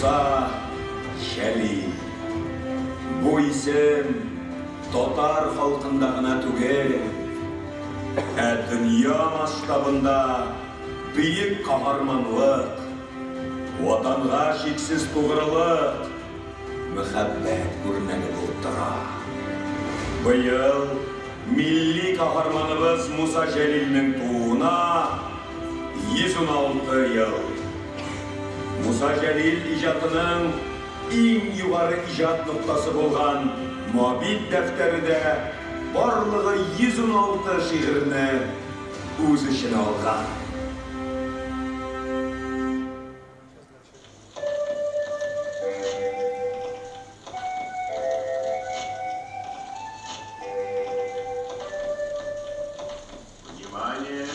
Musa Jalil. Bu isim Tatar halkında gına tugel, dünya maştabında büyük kahramanlık, vatanğa şeksiz tuğrılık, muhabbet örneği buldurar. Bu yıl milli kahramanımız Musa Jalil'nin tuğuna 116 yıl. Musa Jalil icatının en yukarı icat noktası bolgan Muhabit defterinde barlığı 116 şiirini öz içine algan. Внимание!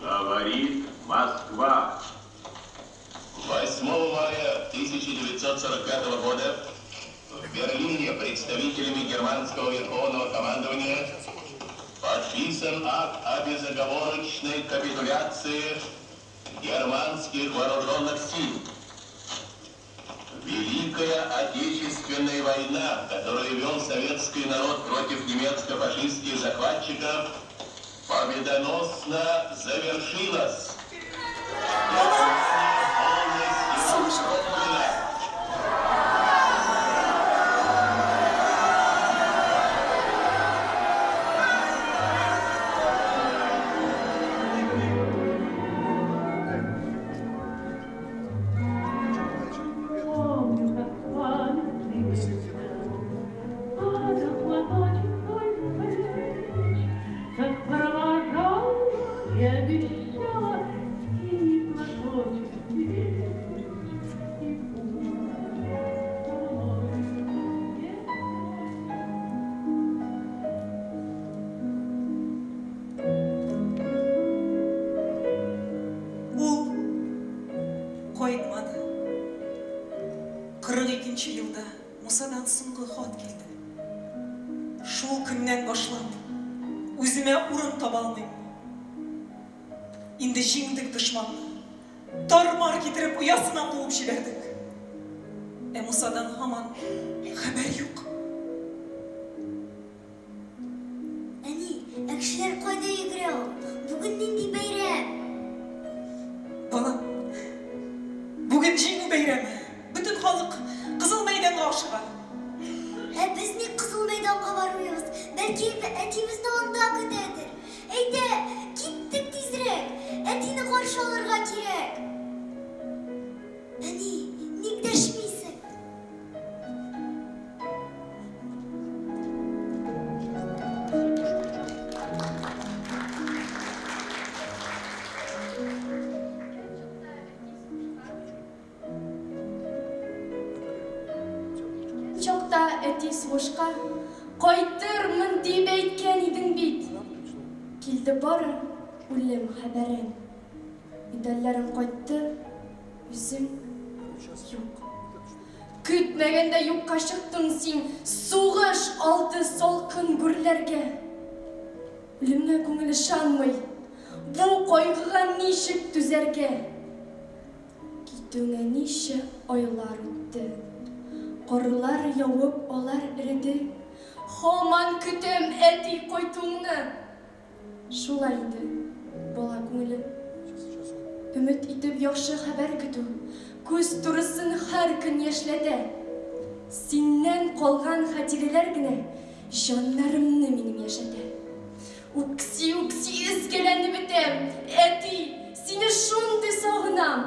Говорит Москва. 8 мая 1945 года в Берлине представителями германского верховного командования подписан акт о безоговорочной капитуляции германских вооруженных сил. Великая Отечественная война, которую вел советский народ против немецко-фашистских захватчиков, победоносно завершилась. Yılda Musa'dan so'nggi xat keldi. Şu kundan boshlab o'zime o'rin topa olmayman. Endi jengdik dushmanni. Tarmar ketirib uyasidan quvib jiberdik. Musa'dan hamon xabar yo'q. Ani, akşiler qayda yugurib? Bugun nindi bayram? Balam, bugün jengu bayrami. Bütün halk Kızıl Meydan'a aşığa. Biz ne Kızıl Meydan'a varıyoruz? Belki etimiz de onda kötüdür. Eyde, gittik tezrek. Etini karşı alırga gerek. Ani, nikdeşmeysin. Çokta eti soğuşqa, qaytırmın deyip eytken idin bit. Kildi barın, ölüm haberin. Medallerim qaytdı, yüzüm yok. Kütmegende yokka çıktın sen, soğuş aldı solkın gürlerge. Ölümne көңіл şanmay, bu koyğığa nişik düzerge. Gitüğüne nişe oylar öttü. Qorlar yavıp olar iridi. Homan kütüm eti koytuğunu. Şulaydı, bola көңілім. Ümit itip yaxşı haber kütü. Көз turısın her gün yaşladı. Senden kolgan hatireler güne, janlarımны benim yaşadı. Uksi izgelendi bitem. Eti, seni şundy sağınam.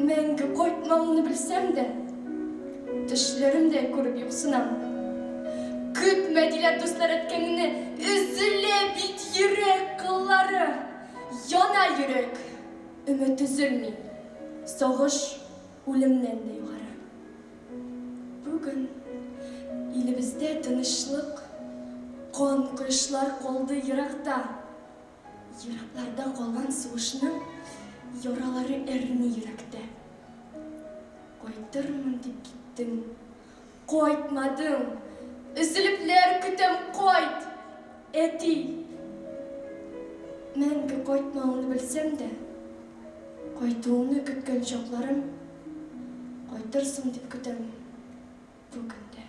Menge koytmağını bilsem de, düşlerimde körüp yoxsunam. Kütmediler dostlar etkenini, üzüle bit yürek kılları. Yana yürek, ümit üzülmeyin. Soğuş ölümden de yukarı. Bugün elimizde tınışlık, kan kışlar koldu yırakta. Yıraklarda kalan soğuşunun yaraları erni yürekte. Koytırmın deyip gittin, koytmadın. Üzülüpler kütem koyt, eti. Men koytmağını bilsem de, koytuğunu kütken çoklarım Айтырсың деп күтем бүгінде.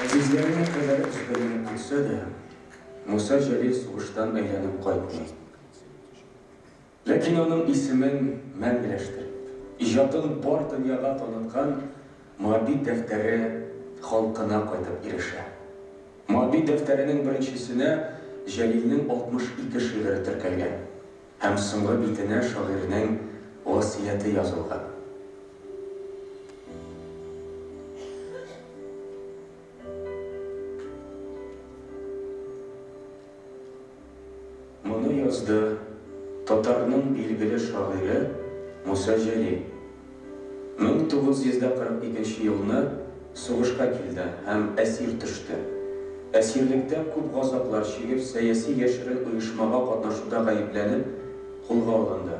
Әзизлеріне қадar үзберленіп кетсе де, Мұса Жәлел соғыштан әйленіп қайтмайды. Ләкин оның исемен мәңгіләштіріп, ижатын бар дүнияға танытқан Моабит дәфтәрі халқына қайтып ирешә. Моабит дәфтәрінің біріншісіне Жәлилнің 62 шигыры тіркәлгән, һәм соңгы битенә шагыйрьнең васыяты язылган. Моны язды татарның билгеле шагыйре Муса Жәлил. 1942 елны сугышка килде һәм әсир төште. Әсирлектә күп газаплар чигеп, сәяси яшерен оешмага катнашуда гаепләнеп, кулга алынды.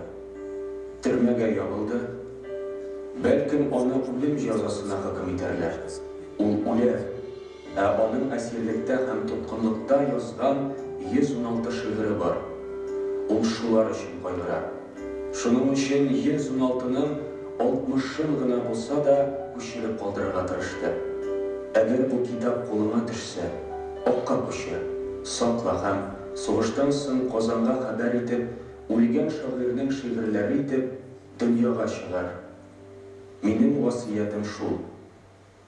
Төрмәгә ябылды. Бәлкем аны үлем җәзасына хөкем итәрләр. Ул үлә. Ә аның әсирлектә һәм тоткынлыкта язган 116 шигыре бар. Ул шулар өчен кайгыра. Шуның өчен 116-ның 60-ын гына булса да күчереп калдырырга тырышты. Әгәр бу китап кулыңа төшсә, окка күчер, сакла һәм сугыштан соң Казанга хәбәр итеп, үлгән шагыйрьнең шигырьләре итеп дөньяга чыгар. Минем васыятым шул.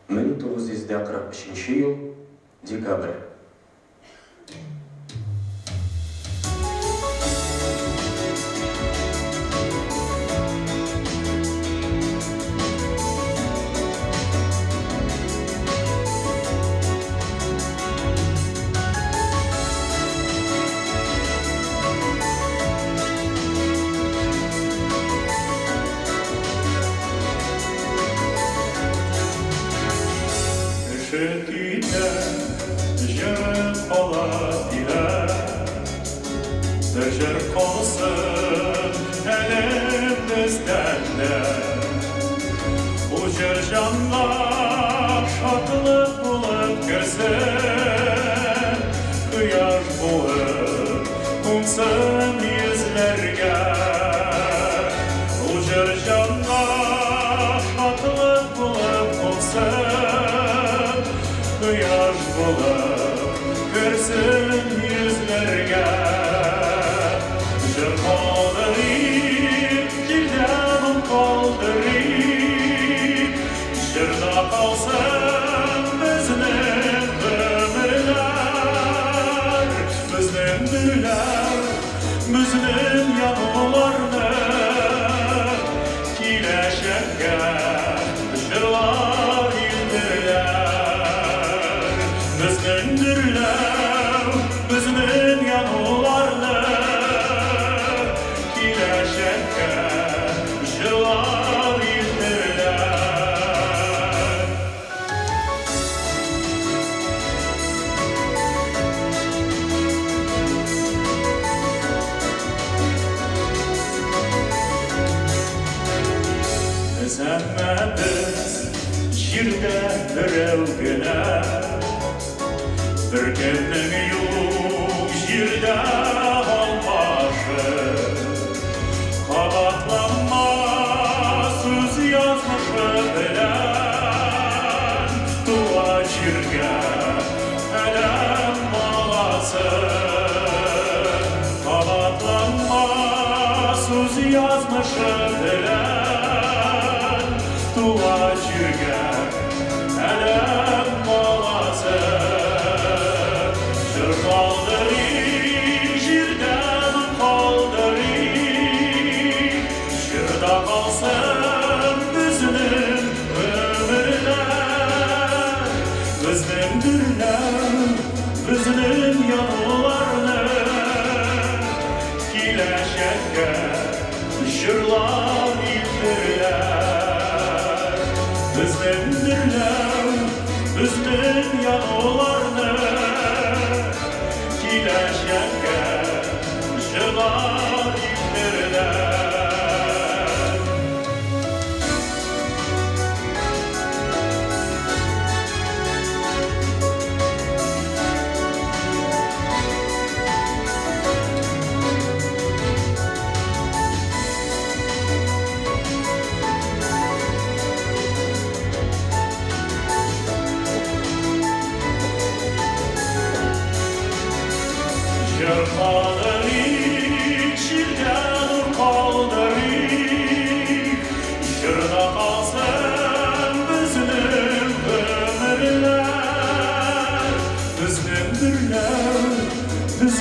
1943 ел, декабрь. Тәжір қолсын әлемімізден де, ұжыр жанға шатылып болып кірсін, құяш болып ұнсын езлерге. Ұжыр жанға шатылып болып ұнсын, құяш болып кірсін езлерге. Жырда қалсын біздің өмірлер, біздің дүлер, біздің януларны, келешекке жырлар елдерлер. Біздің дүлер, біздің януларны, келешекке жырлар елдерлер. Біз жерде біреу генә, бір кемнің юк жерде қалмашы. Қабатланма сөз язмышы білән, туа жерге әлем баласы. Қабатланма сөз язмышы білән, туа жерге әлем баласы. Жыр қалдырик, жерден қалдырик, жырда қалсын біздің өмірлер, біздің дүрлер, біздің януларны, келешекке жырлар елдерлер. Біздің дүрлер, біздің януларны, келешекке жырлар елдерлер.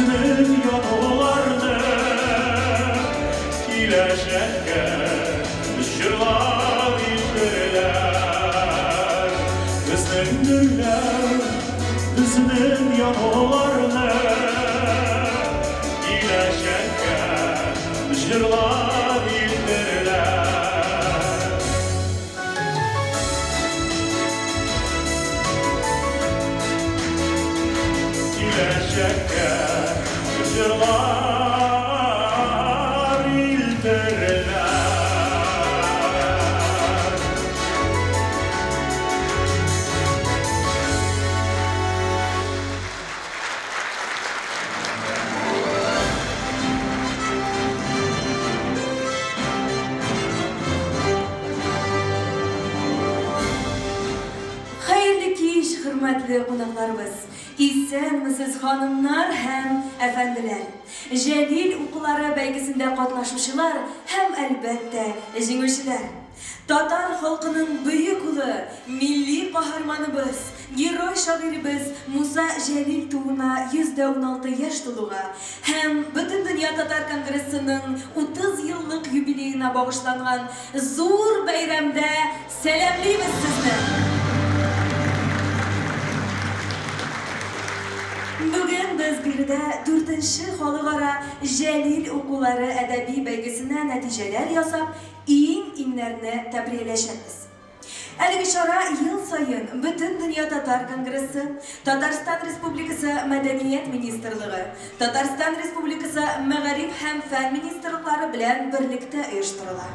безнең януларны киләчәккә җырлап илтерләр. Безнең гөлләр, безнең януларны киләчәккә җырлап илтерләр. Киләчәккә җырлар илтерләр. Хәерле кич, хөрмәтле кунакларыбыз. Исәнмесез ханымнар һәм әфәнделәр. Җәлил укулары бәйгесендә катнашучылар һәм әлбәттә җиңүчеләр. Татар халкының бөек улы, милли каһарманыбыз, герой шагыйрыбыз Муса Җәлил тууына 116 яшь тулуга һәм Бөтен дөнья татар конгрессының 30 еллык юбилеена багышланган зур бәйрәмдә сәламлыйбыз сезне. Бүген без биредә 4нче халыкара Җәлил укулары әдәби бәйгесенә нәтиҗәләр ясап, иң-иңнәрне тәбрикләшәбез. Әлеге чара ел сайын Бөтен дөнья татар конгрессы, Татарстан Республикасы Мәдәният министрлыгы, Татарстан Республикасы Мәгариф һәм фән министрлыклары белән берлектә оештырыла.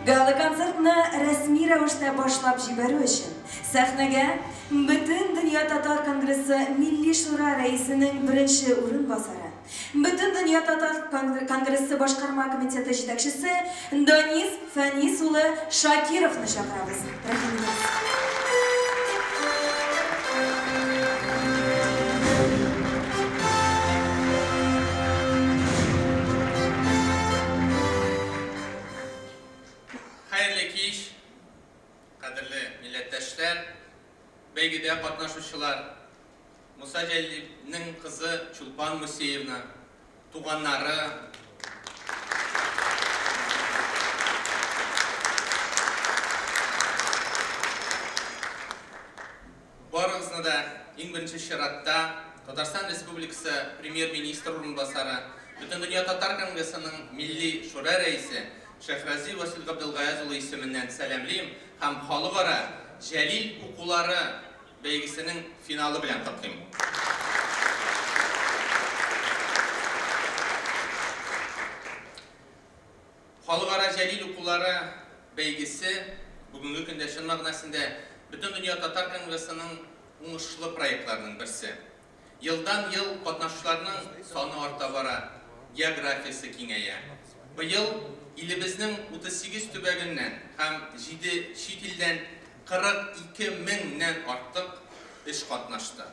Гала концертны рәсми рәвештә башлап җибәрү өчен сәхнәгә Бөтен дөнья татар конгрессы Милли шура рәисенең беренче урынбасары, Бөтен дөнья татар конгрессы башкарма комитеты җитәкчесе Данис Фәнис улы Шакировны чакырабыз. Рәхмәт. Хәерле кич, кадерле милләттәшләр, бәйгедә катнашучылар, Муса Җәлилнең кызы Чулпан Мусеевна, туганнары, барыгызны да иң беренче чиратта Татарстан Республикасы премьер-министр урынбасары, Бөтен дөнья татар конгрессының милли шура рәисе Шәһрази Васил Габдулгаязов улы исеменнән сәламлыйм һәм халыкара Җәлил укулары бәйгесенең финалы белән котлыйм. Халыкара Җәлил укулары бәйгесе бүгенге көндә чын мәгънәсендә Бөтен дөнья татар конгрессының уңышлы проектларының берсе. Елдан-ел катнашучыларның саны арта бара, географиясе киңәя. Быел илебезнең 38 төбәгеннән һәм 7 чит илдән 42 меңнән артык эш катнашты.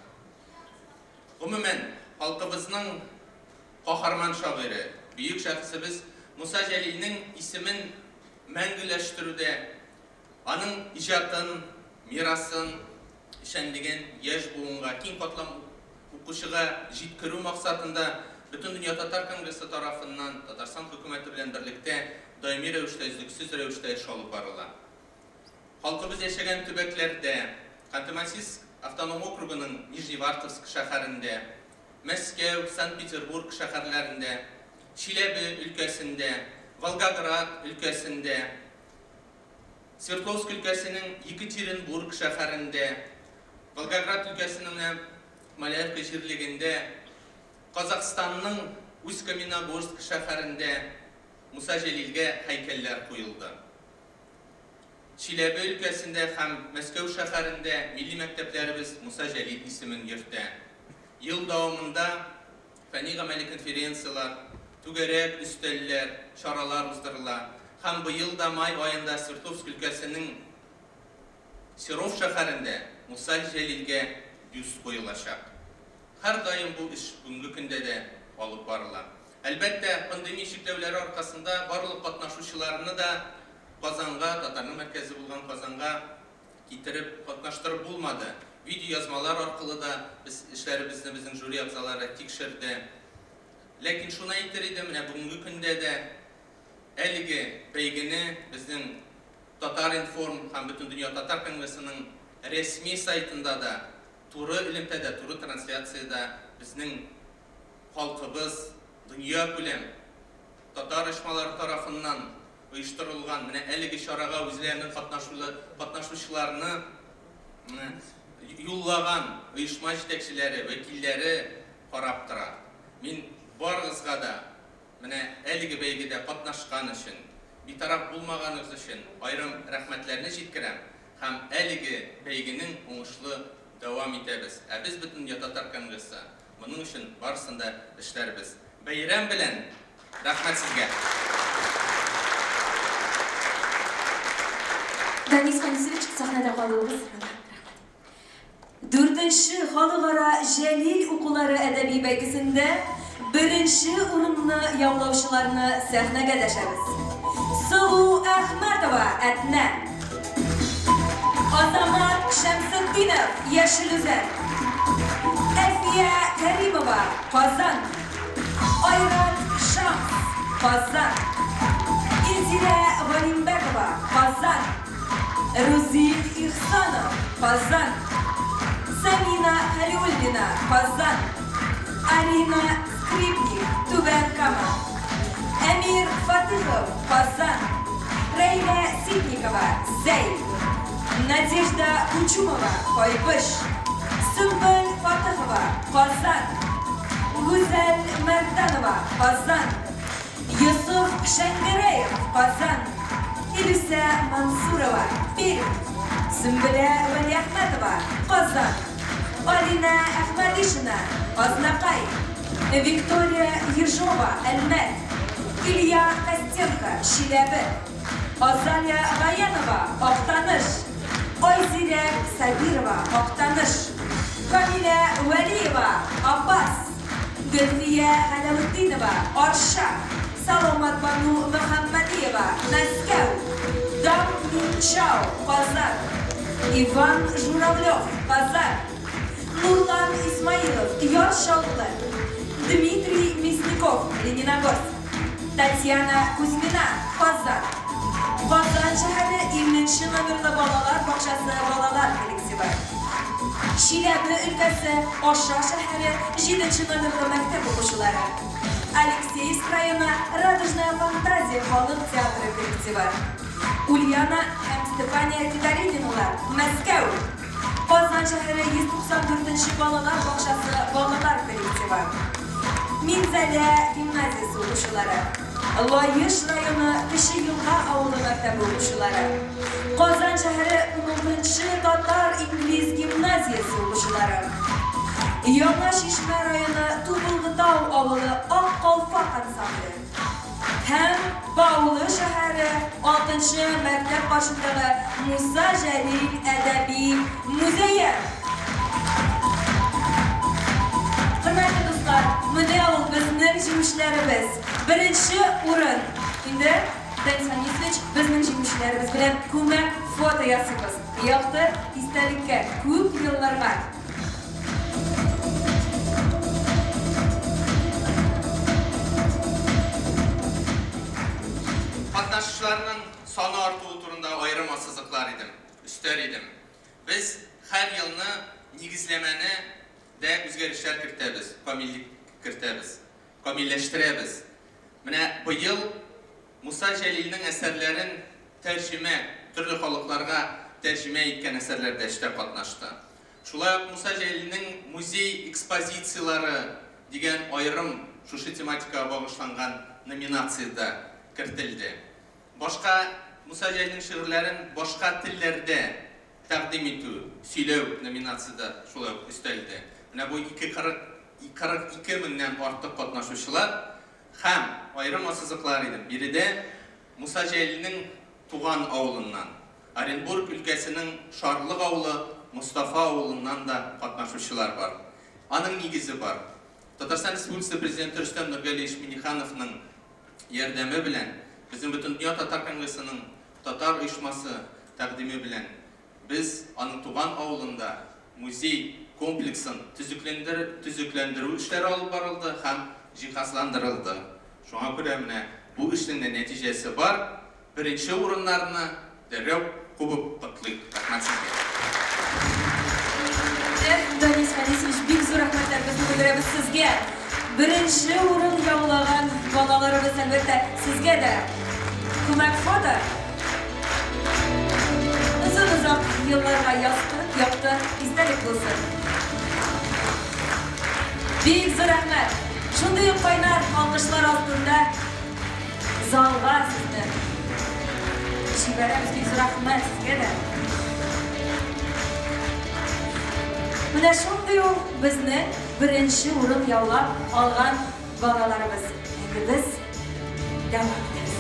Гомумән, халкыбызның каһарман шагыйре, бөек шәхесебез Муса Җәлилнең исемен мәңгеләштерүдә, аның иҗатын, мирасын, ишәнлеген яшь буынга, киң катлам укучыга җиткерү максатында Бөтен дөнья татар конгрессы тарафыннан Татарстан хөкүмәте белән берлектә даими рәвештә, үзлексез рәвештә эш алып барыла. Халкыбыз яшәгән төбәкләрдә, Ханты-Мансийск автоном округының Нижневартовск шәһәрендә, Мәскәү, Санкт-Петербург шәһәрләрендә, Чиләбе өлкәсендә, Волгоград өлкәсендә, Свердловск өлкәсенең Екатеринбург шәһәрендә, Волгоград өлкәсенең Маляевка җирлегендә, Казакстанның Усть-Каменогорск шәһәрендә Муса Җәлилгә һәйкәлләр куелды. Чиләбе өлкәсендә һәм Мәскәү шәһәрендә милли мәктәпләребез Муса Җәлил исемен йөртә. Ел дәвамында фәнни-гамәли конференциялар, түгәрәк өстәлләр, чаралар уздырыла. Һәм быел да май аенда Свердловск өлкәсенең Серов шәһәрендә Муса Җәлилгә бюст куелачак. Һәр даим бу эш бүгенге көндә дә алып барыла. Әлбәттә, пандемия чикләүләре аркасында барлык катнашучыларны да Казанга, Татарның мәркәзе булган Казанга китереп катнаштырып булмады. Видео язмалар аркылы да без эшләребезне безнең жюри әгъзалары тикшерде. Ләкин шуны әйтер идем, менә бүгенге көндә дә әлеге бәйгене безнең Татар информ һәм бөтен дөнья татар конгрессының рәсми сайтында да, туры элемтәдә, туры трансляцияда безнең халкыбыз дөнья күләм татар оешмалары тарафыннан оештырылган менә әлеге чарага үзләренең катнашучыларны юллаган оешма җитәкчеләре, вәкилләре карап тора. Мин барыгызга да менә әлеге бәйгедә катнашкан өчен, битараф булмаганыгыз өчен аерым рәхмәтләрне җиткерәм һәм әлеге бәйгенең уңышлы дәвам итәбез. Ә без бөтен татар конгрессы моның өчен барысын да эшләрбез. Бәйрәм белән рәхмәт сезгә. Данис Ханисович, сәхнәдә калыгыз. 4-нче халыкара җәлил укулары әдәби бәйгесендә 1-нче урынны яулаучыларны сәхнәгә дәшәбез. Сылу Әхмәтова, Әтнә. Азамат Шәмсетдинов, Яшелүзән. Әфия Кәримова, Казан. Айрат Шамс, Казан. Инзира Валимбекова, Казан. Рузил Ихсанов, Казан. Самина Халиуллина, Казан. Арина Скрипник, Түбән Кама. Әмир Фатыхов, Казан. Рейна Ситникова, Зәй. Надежда Кучумова, Койбыш. Сымбыл Фатыхова, Казан. Гүзәл Мәртанова, Казан. Юсуф Шәңгәрәев, Казан. Илүсә Мансурова, Пермь. Сөмбелә Вәлиәхмәтова, Казан. Алина Әхмәдишина, Азнакай. Виктория Ежова, Әлмәт. Илья Костенко, Чиләбе. Азалия Гаянова, Актаныш. Айзирә Сабирова, Актаныш. Камиля Вәлиева, Аббас. Гөлфия Галәүддинова, Арша. Саламат Бану Мөхәммәдиева, Мәскәү. Дам Минчау, Казан. Иван Журавлев, Казан. Нурлан Исмаилов, Яршаллы. Дмитрий Мясников, Лениногорск. Татьяна Кузьмина, Казан. Казан шәһәре 20-нче номерлы балалар бакчасы балалар коллективы. Чиләбе өлкәсе Аша шәһәре 7-нче номерлы мәктәп укучылары. Алексеевск районы Радужная фантазия халык театры коллективы. Ульяна һәм Стефания Титарининлар, Мәскәү. Казан шәһәре 194-нче балалар бакчасы балалар коллективы. Минзәлә гимназиясе укучылары. Лаеш районы Кече Елга авылы мәктәбе укучылары. Казан шәһәре 10-нчы татар инглиз гимназиясе укучылары. Яңа Шишмә районы Тубылгытау авылы Ак Калфак ансамбле. Һәм Баулы шәһәре 6-нчы мәктәп башындагы Муса Җәлил әдәби музее. Хөрмәтле дуслар, менә ул безнең җиңүчеләребез. 1-нче урын. Инде Данис Ханисович безнең җиңүчеләребез белән күмәк фото ясыйбыз. Якты истәлеккә күп елларга. Катнашучыларның саны артуы турында аерым ассызыклар идем, өстәр идем. Без һәр елны нигезләмәне дә үзгәрешләр кертәбез, камилләштерәбез. Менә быел Муса Җәлилнең әсәрләрен тәрҗемә, төрле халыкларга тәрҗемә иткән әсәрләрдә эштә катнашты. Шулай ук Муса Җәлилнең музей экспозициялары дигән аерым шушы тематикага багышланган номинациядә кертелде. Башка Муса Җәлилнең шигырьләрен башка телләрдә тәкъдим итү, сөйләү номинацияда шулай ук өстәлде. Менә бу 42 меңнән артык катнашучылар һәм аерым ассызыклар идем. Биредә Муса Җәлилнең туган авылыннан, Оренбург өлкәсенең Шарлык авылы Мустафа авылыннан да катнашучылар бар. Аның нигезе бар. Татарстан Республикасы Президенты Рөстәм Нургалиевич Миңнехановның ярдәме белән, безнең бөтен дөнья татар конгрессының татар оешмасы тәкъдиме белән без аның туган авылында музей комплексын төзекләндерү эшләре алып барылды һәм жиһазландырылды. Шуңа күрә менә бу эшнең дә нәтиҗәсе бар. Беренче урыннарны дәррәү кубып котлыйк. Рәхмәт сезгә. Денис Фанисович, бик зур рәхмәтләребезне белдерәбез сезгә. Беренче урын яулаган балаларыбыз әлбәттә сезгә дә күмәк фото. Озак елларга якты истәлек булсын. Бик зур рәхмәт. Шундый ук кайнар алкышлар астында залга сезне җибәрәбез. Бик зур рәхмәт сезгә дә. Менә шундый ук безне беренче урын яулап алган балаларыбыз. Инде без дәвам итәбез.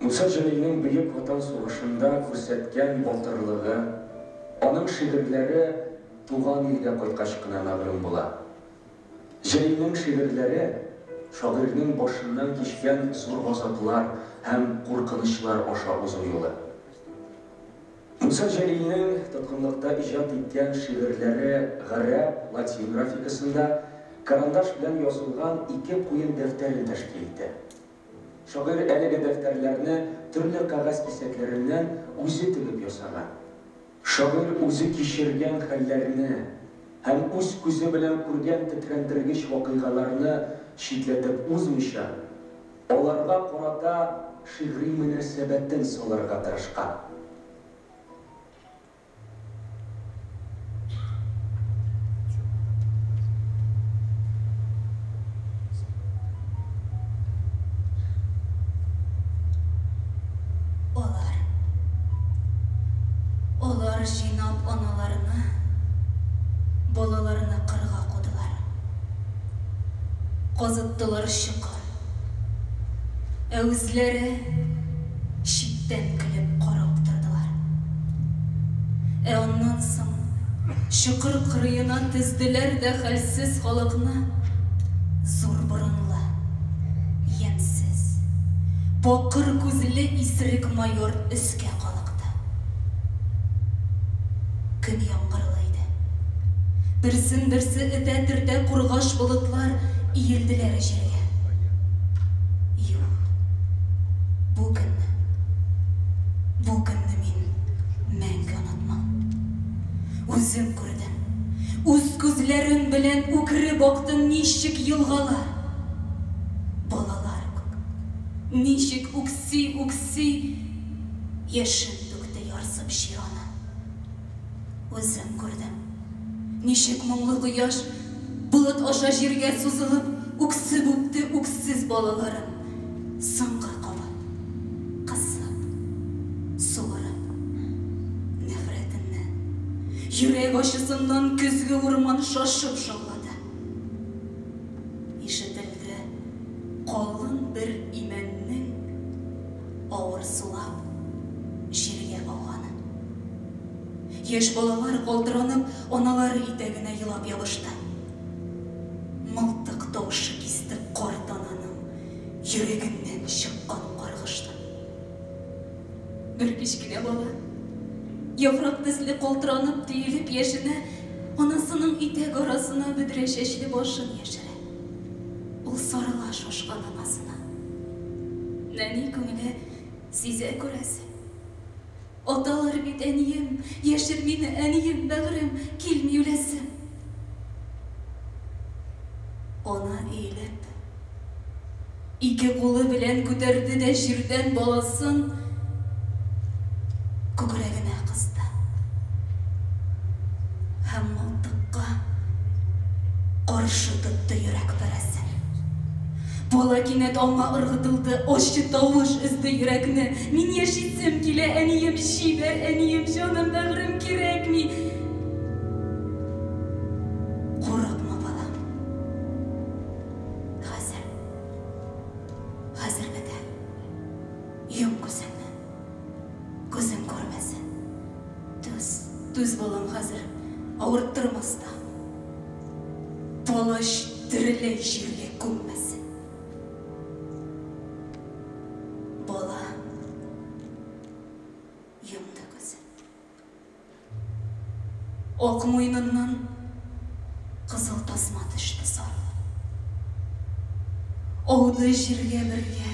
Муса Жәлилнең Бөек Ватан сугышында күрсәткән батырлыгы, аның шигырьләре туган илгә кайткач кына мәгълүм була. Жәлилнең шигырьләре шагыйрьнең башыннан кичкән зур газаплар һәм куркынычлар аша узу юлы. Муса Җәлилнең тоткынлыкта иҗат иткән шигырьләре гарәп, латин графикасында карандаш белән язылган 2 куен дәфтәрен тәшкил итә. Шагыйрь әлеге дәфтәрләрне төрле кагаз кисәкләреннән үзе тегеп ясаган. Шагыйрь үзе кичергән хәлләрне һәм үз күзе белән күргән тетрәндергеч вакыйгаларны читләтеп узмыйча, аларга карата шигъри мөнәсәбәтен салырга тырышкан. Олар жинап аналарына, балаларына қырға қодылар. Қозыттылар шықыр. Әузлері шиттен кіліп қарап тұрдылар. Оннан соң шықыр қырыйына тізділер де хәлсіз халықына зор бұрынлы, енсіз, бақыр көзілі исірік майор үске қалықты. Күн яңғырлайды. Бірсін-бірсі үтә-түртә қорғаш бұлытлар иелділері жерге. Юқ, бұл күнні мен мәңгі ұнатмам. Өзім көрдім. Үз көзлерін білен өкірі бақтың нешік елғалар. Балалар көк. Нешік үкси, ешін төкті ярсып шираны. Өзім көрдім. Нешік мұңлы құяш бұлыт аша жерге сузылып, үксіп өпті үксіз балаларым. Сыңғы қабат, қысып, суырып, нефретінні. Жүрек ашысынан күзгі ұрман шашып шаңлады. Ишетілді қалын бір именнің ауыр сулап жерге ауғаны. Еш балалар қолдыранып, оналары итәгіне елап ябышты. Мылтық таушы кесті қарт ананың жүрегінен шыққан қарғышты. Бір кішкене бала, яфрак тізлі қолдыранып түйіліп ешіне, анасының итәг арасына бүдіре шешлі башын ешірі. Ол сарыла шошқан анасына. Нәни көңілі сизе көрәсі. Аталар бит әнием, яшір мені әнием, бәғірім, келмей үлесім. Она ейліп, ике қолы білән көтерді де жерден баласын көкірегіне қысты. Һәм мылтыққа қаршы тұтты жүрек бірәсін. Бала кинет аңа ырғытылды, ошчы тавыш үзді йөрәкне. Мин яшитсем килә, әнием шибәр, әнием җаным, бәгърем кирәкми. Курыкма, балам. Хәзер бетә. Йом күзеңне. Күзең күрмәсен. Түз балам хәзер, авырттырмаста. Палаш тереләй җиргә күммәсен. Ак муйныннан қызыл тасма түшті сарылып. Ауды жерге бірге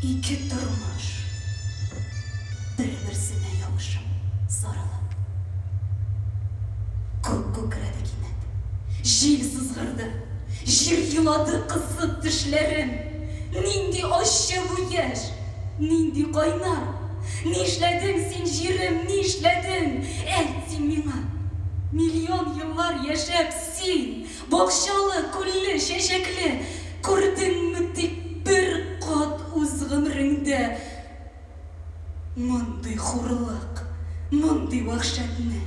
ике тұрмаш, бір-бірсіне яғышым сарылып. Көк көкіреді кенет, жел сызғырды, жер елады қысып түшлерін. Нинди ащы bu яш, нинди қайнар. Нишләдің сен жерім, нишләдің? Әйт сен миңа. Миллион yıllar yaşap sen, бақшалы, күллі, шешеклі, көрдің тек бір қат өз ғымрыңда. Мұндай хурлық, мұндай вахшатны.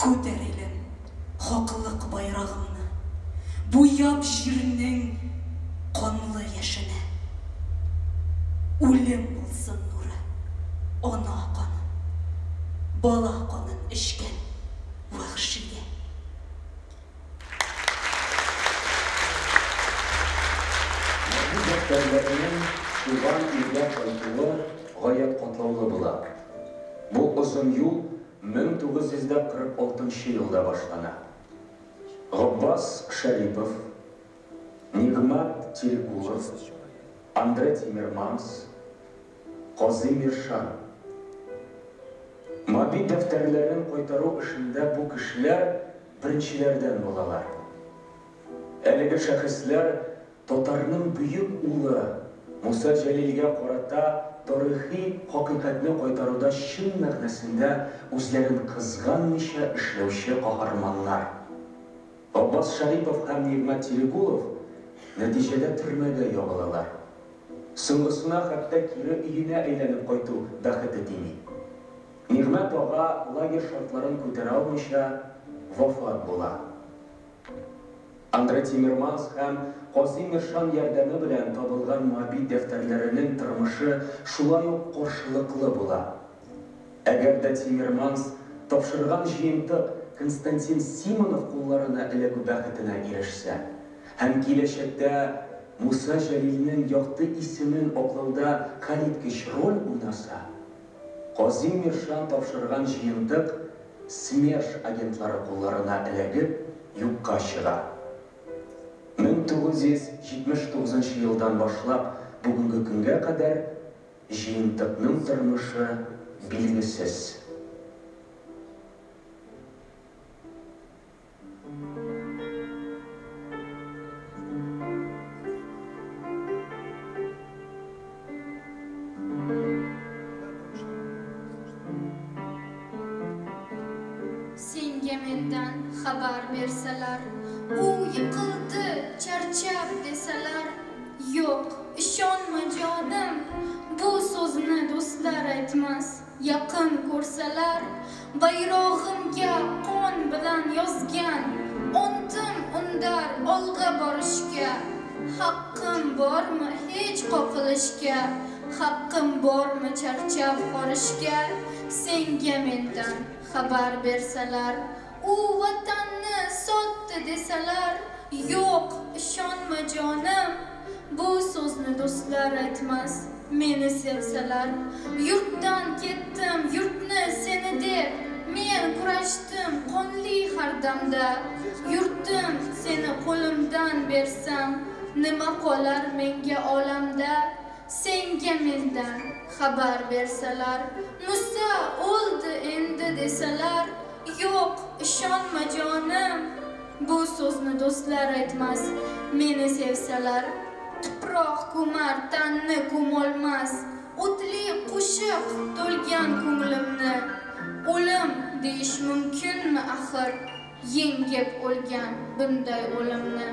Көтерелім хақлық байрағымны, буяп жерінің қанлы яшыны. Өлім болсын нұры, ана қанын, бала қанын ішкен вахшиге. defterlerinin şuban ilgə qaytığı gayet katlaulu bular. Bu uzun yol 1946 yılda başlana. Abbas Şaripov, Nigmat Tilgulov, Andre Timmermans, Kazimir Şan. Mobil defterlerin qaytarу işinde bu kişiler birinçilerden olalar. Әлеге şahıslar Tatarның büyük ulu Musa Jalil'ga qarata tarixiy haqiqatni qaytarуда şın мәгънәсендә үзләрен кызганмыйча эшләүче каһарманнар. Abbas Şaripov һәм Nigmat Tilgulov нәтиҗәдә төрмәгә ябылалар. Соңгысына хәтта кире өенә әйләнеп кайту бәхете тими. Nigmat ага лагерь шартларын күтәрә алмыйча вафат була. Andre Timmermans һәм Kazimir Şan ярдәме белән табылган mobil defterlәренең тормышы шулай ук каршылыклы була. Әгәр дә Timmermans тапшырган җыентык Константин Симонов кулларына эләгү бәхетенә ирешсә, һәм киләчәктә Musa Jalil'нең якты исемен аклауда хәлиткеч роль уйнаса, Kazimir Şan тапшырган җыентык СМЕРШ агентлары кулларына эләгеп юкка чыга. 1979 yıldan başlап бүгінгі күнгә кадәр җыентыкның тормышы билгесез. Senga mendan xabar bersalar, u yiqildi, charchab desalar, yo'q, ishonma jonim, bu so'zni do'stlar aytmas. Yaqin ko'rsalar, bayrog'imga qon bilan yozgan, ontim undar olg'a borishga. Haqqim bormi hech qoqilishga, haqqim bormi charchab qolishga. Senga mendan xabar bersalar, u vatanni sotdi desalar, yo'q, ishonma jonim, bu so'zni do'stlar aytmas. Meni sevsalar, yurtdan ketdim, yurtni seni deb, men kurashdim qonli har damda. Yurtim seni qo'limdan bersam, nima qolar menga olamda? Senga mendan xabar bersalar, Musa o'ldi endi desalar, yo'q, ishonma jonim, bu so'zni do'stlar aytmas. Meni sevsalar, tuproq ko'mar, tanni ko'molmas. O'tli qo'shiq to'lgan ko'nglimni, o'lim deyish mumkinmi axir? Yengib o'lgan bunday o'limni.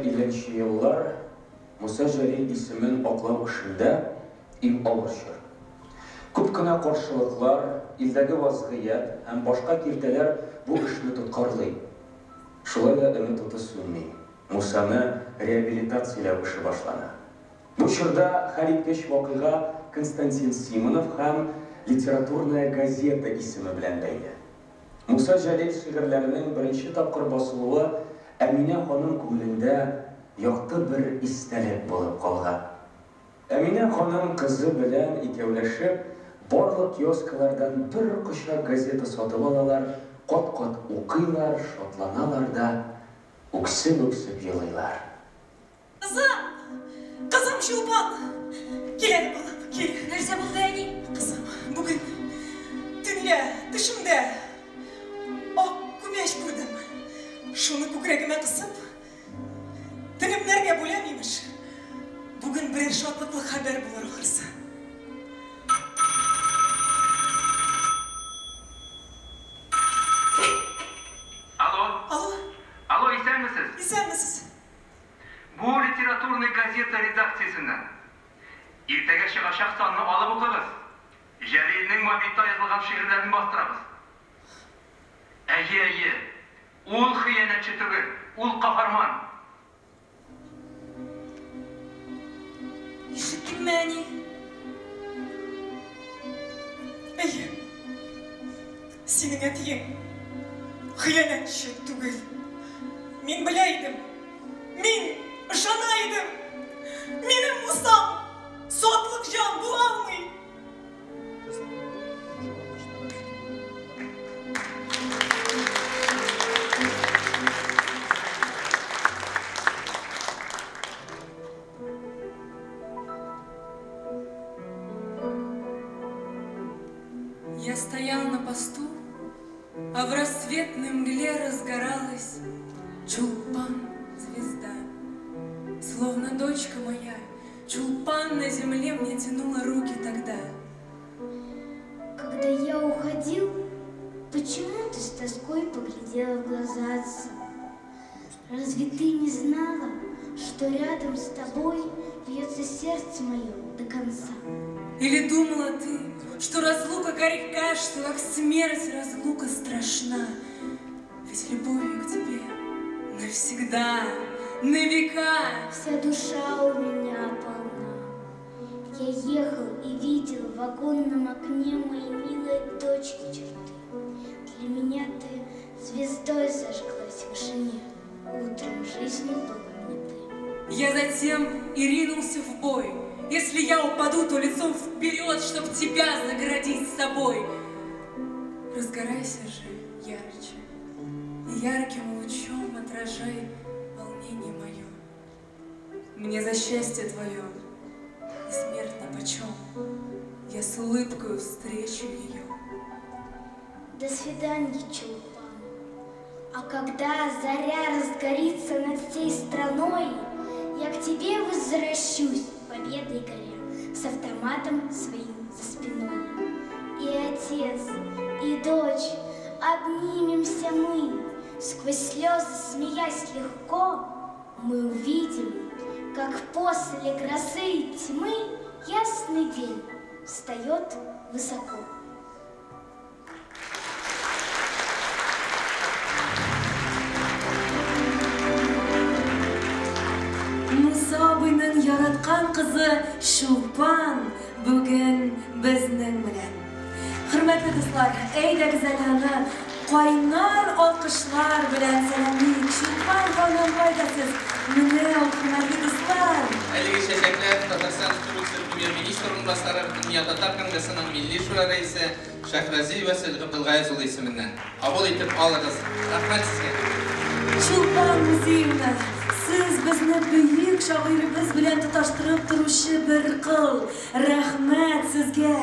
1950 yıllar Musa Jalil ismin aklау işinde il alışır. Күп кенә каршылыклар, илдәге вазгыять һәм башка киртәләр бу эшне тоткарлый. Шулай да өмет уты сүнми. Мусаны реабилитацияләү эше башлана. Бу чорда хәлиткеч вакыйга Константин Симонов һәм литературная газета исеме белән бәйле. Муса Jalil шигырьләренең беренче тапкыр басылуы Әминә ханым күңелендә якты бер истәлек булып калган. Әминә ханым кызы белән икәүләшеп, барлык киоскалардан бер кочак газета сатып алалар, кат-кат укыйлар, шатланалар да, үксеп-үксеп елыйлар. Kızım Şulpan! Gel balım, gel. Нәрсә булды, әни? Kızım, bugün tünle, dışımda ak kumaş gördüm. Şunu kükrəgimə qısıb, dilimlərə böləmiymiş. Bugün bir şadlıqlı xəbər bulur axırsa. Alo, isen misiniz? İsen misiniz? Bu literatурный газета редакциясынан. Иртәгә чыгачак санны алып укыгыз. Jalilning mobilda язылган шигырьләрен бастырабыз. Әйе. Ул хыянәтче түгел, ул каһарман. Ишеттеңме, әни? Әйе. Синең әтиең хыянәтче түгел. Мин белә идем. Мин ышана идем. Минем Мусам сотлык жан була алмый. Я стоял на посту, а в рассветной мгле разгоралась Чулпан, звезда. Словно дочка моя, Чулпан на земле мне тянула руки тогда. Когда я уходил, почему ты с тоской поглядела в глаза отца? Разве ты не знала, что рядом с тобой бьется сердце мое до конца? Или думала ты, что разлука горька, что как смерть разлука страшна? Ведь любовью к тебе навсегда, на века. Вся душа у меня полна. Я ехал и видел в оконном окне моей милой дочки черты. Для меня ты звездой зажглась в вышине. Утром жизни была не ты. Я затем и ринулся в бой. Если я упаду, то лицом вперед, чтоб тебя заградить собой. Разгорайся же ярче, и ярким лучом отражай волнение мое. Мне за счастье твое и смерть нипочем. Я с улыбкой встречу ее. До свидания, Чулпан. А когда заря разгорится над всей страной, я к тебе возвращусь, победой горя, с автоматом своим за спиной. И отец, и дочь, обнимемся мы, сквозь слезы смеясь легко, мы увидим, как после грозы и тьмы ясный день встает высоко. Абыйның яраткан кызы Чулпан бүген безнең белән. Хөрмәтле дуслар, әйдәгез аны кайнар алкышлар белән сәламлыйк. Чулпан ханым, кайдасыз? Менә ул, хөрмәтле дуслар. Әлеге чәчәкләр Татарстан Республикасы Премьер-министры урынбасары, Дөнья Татар Конгрессының Милли шура рәисе Шәһрәзи Вәсил Габдулгаев улы исеменнән кабул итеп алыгыз. Рәхмәт сезгә. Чулпан музеена, сез безне бөек шагыйрыбыз белән тоташтырып торучы бер кыл. Рәхмәт сезгә.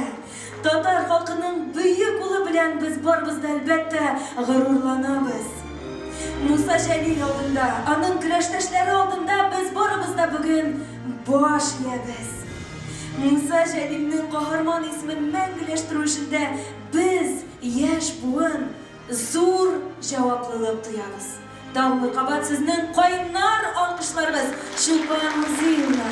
Татар халкының бөек улы белән без барыбыз да әлбәттә горурланабыз. Муса Jalil алдында, аның көрәштәшләре алдында без барыбыз да бүген баш иябез. Муса Jalilның каһарман исемен мәңгеләштерү эшендә без яшь буын зур җаваплылык тоябыз. Dağlı Qabat sizning qoyunlar alqışlarınız Şulpan Muzeyevna.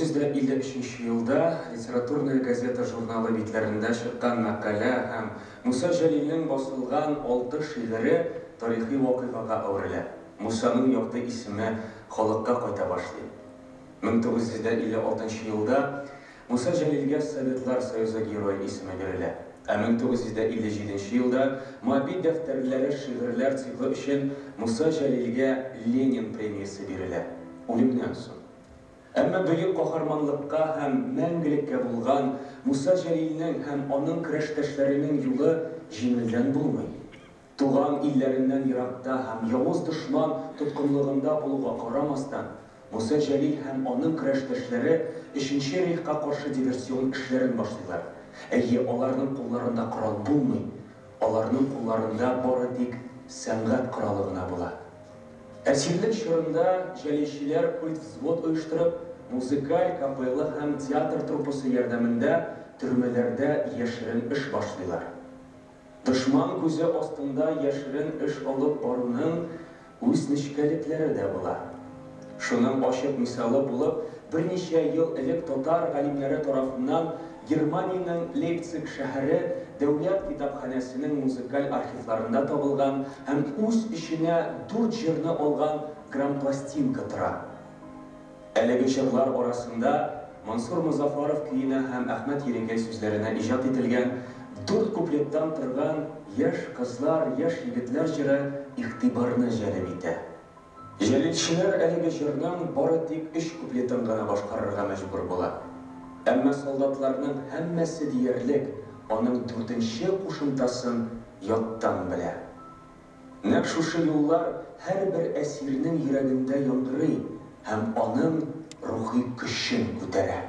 1953 елда литературная газета журналы битләрендә чыккан мәкалә һәм Муса Җәлилнең басылган 6 шигыре тарихи вакыйгага әверелә. Мусаның якты исеме халыкка кайта башлый. 1956 елда Муса Җәлилгә Советлар Союзы герое исеме бирелә. 1957 елда Моабит дәфтәрләре шигырьләр циклы өчен Муса Җәлилгә Ленин премиясе бирелә. Үлемнән соң. Әмма бөек каһарманлыкка һәм мәңгелеккә булган Муса Җәлилнең һәм аның көрәштәшләренең юлы җиңелдән булмый. Туган илләреннән еракта һәм явыз дошман тоткынлыгында булуга карамастан, Муса Җәлил һәм аның көрәштәшләре 3нче рейхка каршы диверсион эшләрен башлыйлар. Әйе, аларның кулларында корал булмый, аларның кулларында бары тик сәнгать коралы гына була. Әсирлек чорында җәлилчеләр культ взвод оештырып, музыкаль, капелла һәм театр труппасы ярдәмендә төрмәләрдә яшерен эш башлыйлар. Дошман күзе астында яшерен эш алып баруның үз нечкәлекләре дә була. Шуның ачык мисалы булып, берничә ел элек татар галимнәре тарафыннан Германиянең Лейпциг шәһәре дәүләт китапханәсенең музыкаль архивларында табылган һәм үз эченә 4 җырны алган грампластинка тора. Әлеге җырлар арасында Мансур Музафаров көенә һәм Әхмәт Ерегәй сүзләренә иҗат ителгән 4 куплеттан торган яшь кызлар, яшь егетләр җыры игътибарны җәлеп итә. Җәлилчеләр әлеге җырның бары тик 3 куплетін гына башкарырга мәҗбүр була. Әмма солдатларның һәммәсе диярлек аның 4нче кушымтасын яттан белә. Нәкъ шушы юллар һәрбер әсирнең йөрәгендә яңгырый һәм аның рухи көчен күтәрә.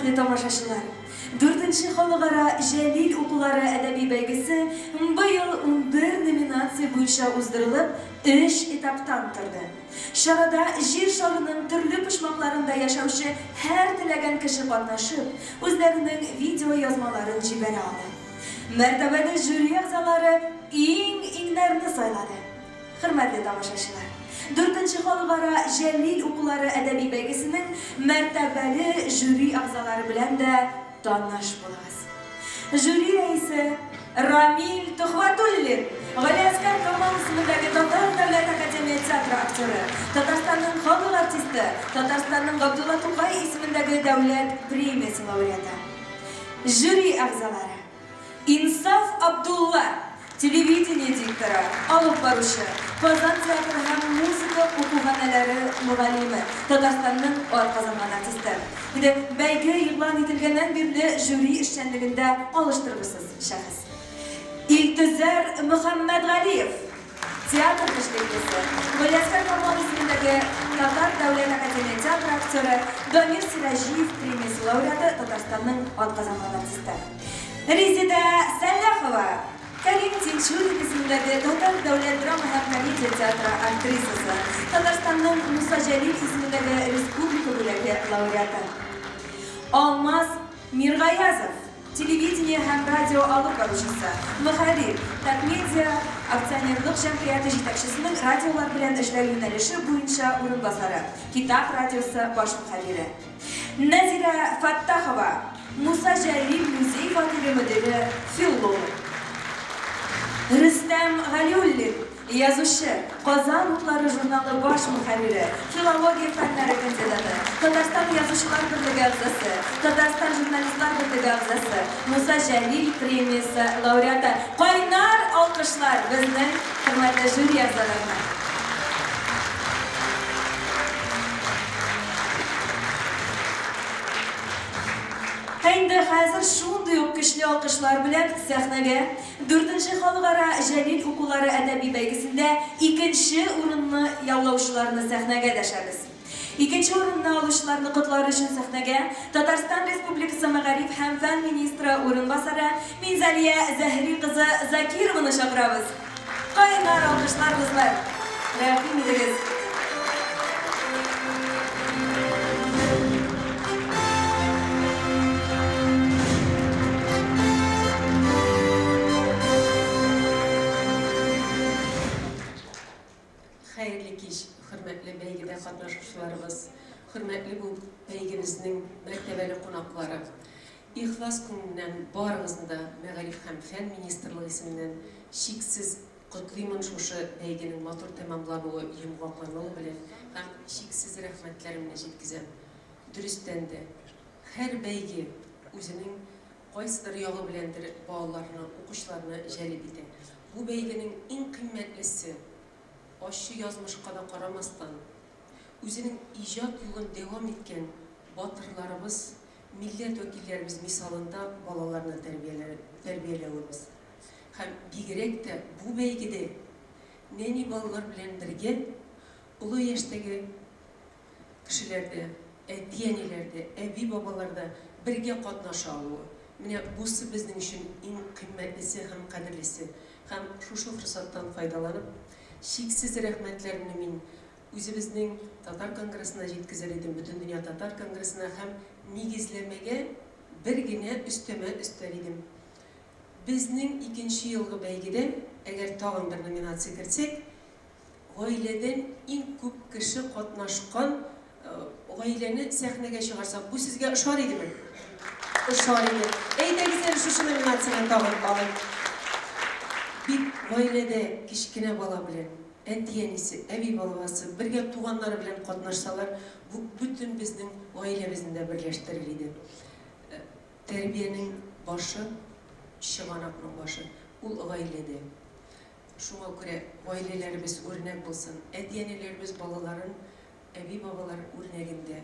Хөрмәтле тамашачылар, 4-нче халыкара Җәлил укулары әдәби бәйгесе быел 11 номинация буенча уздырылып, 3 этаптан торды. Чарада җир шарының төрле почмакларында яшәүче һәр теләгән кеше катнашып, үзләренең видео язмаларын җибәрә алды. Мәртәбәле жюри әгъзалары иң-иңнәрне сайлады. Хөрмәтле тамашачылар, 4-нче халыкара Җәлил укулары әдәби бәйгесенең мәртәбәле жюри әгъзалары белән дә таныш булыгыз. Жюри рәисе Рамил Тухватуллин, Галиаскар Камал исемендәге Татар дәүләт академия театры актеры, Татарстанның халык артисты, Татарстанның Габдулла Тукай исемендәге дәүләт премиясе лауреаты. Жюри әгъзалары: Инсаф Абдулла, телевидение дикторы, алып баручы, Казан театры һәм музыка укуганнары мөгаллиме, Татарстанның атказанган артисты. Бәйге игълан ителгәннән бирле жюри эшчәнлегендә алыштыргысыз шәхес. Илтезар Мөхәммәдгалиев, театр эшлеклесе, Галиаскар Камал исемендәге Татар дәүләт академия театры актеры, Дамир Сиражиев премиясе лауреаты, Татарстанның атказанган артисты. Резида Сәләхова, Карим Тинчурин исемендәге Татар дәүләт драма һәм комедия театры актрисасы, Татарстанның Муса Җәлил исемендәге республика бүләге лауреаты. Алмаз Миргаязов, телевидение һәм радио алып баручысы, мөхәррир, Татмедиа акционерлык җәмгыяте җитәкчесенең радиолар белән эшләү юнәлеше буенча урынбасары, Китап радиосы баш мөхәррире. Назира Фаттахова, Муса Җәлил музей фатиры мөдире, филолог. Рөстәм Галиуллин, язучы, Казан утлары журналы баш мөхәррире, филология фәннәре кандидаты, Татарстан язучылар берлеге әгъзасы, Татарстан журналистлар берлеге әгъзасы, Муса Җәлил премиясе лауреаты. Кайнар алкышлар безнең хөрмәтле жюри әгъзаларына. Инде хәзер шундый ук көчле алкышлар белән сәхнәгә 4-нче халыкара Җәлил укулары әдәби бәйгесендә 2нче урынны яулаучыларны сәхнәгә дәшәбез. 2нче урынны алучыларны котлар өчен сәхнәгә Татарстан Республикасы Мәгариф һәм фән министры урынбасары Минзалия Зәһри кызы Закированы чакырабыз. Кайнар алкышлар кызлар. Рәхим итегез. Хәерле кич, хөрмәтле бәйгедә катнашучыларыбыз, хөрмәтле бу бәйгебезнең мәртәбәле кунаклары. Ихлас күңелнән барыгызны да Мәгариф һәм фән министрлыгы исеменнән шиксез котлыймын шушы бәйгенең матур тәмамлануы, йомгаклануы белән һәм шиксез рәхмәтләремне җиткезәм. Дөрестән дә һәр бәйге үзенең кайсыдыр ягы беләндер балаларны, укучыларны җәлеп итә. Бу бәйгенең иң кыйммәтлесе ащы язмышка да карамастан, үзенең иҗат юлын дәвам иткән батырларыбыз, милләт вәкилләребез мисалында балаларны тәрбияләүебез. Һәм бигрәк тә бу бәйгедә нәни балалар белән бергә улы яшьтәге кешеләрдә, әти-әниләрдә, әби-бабаларда бергә катнаша алуы. Менә бусы безнең өчен иң кыйммәтлесе һәм кадерлесе. Һәм шушы форсаттан файдаланып, шиксез рәхмәтләрне мин үзебезнең Татар конгрессына җиткезер идем, бөтен дөнья Татар конгрессына һәм нигезләмәгә бер генә өстәмә өстәр идем. Безнең 2нче елгы бәйгедә, әгәр тагын бер номинация кертсәк, гаиләдән иң күп кеше катнашкан гаиләне сәхнәгә чыгарсак, бу сезгә ошар идеме? Ошар иде. Әйдәгез, шушы номинацияны тагын алып. Бик гаиләдә кичкенә бала белән, әти-әнисе, әби-баласы, бергә туганнары белән катнашсалар, бу бүтән безнең гаиләбезне берләштерер иде. Тәрбиянең башы, чыганакның башы, ул гаиләдә. Шуңа күрә гаиләләребез үрнәк булсын, әти-әниләребез балаларын, әби-бабалар үрнәгендә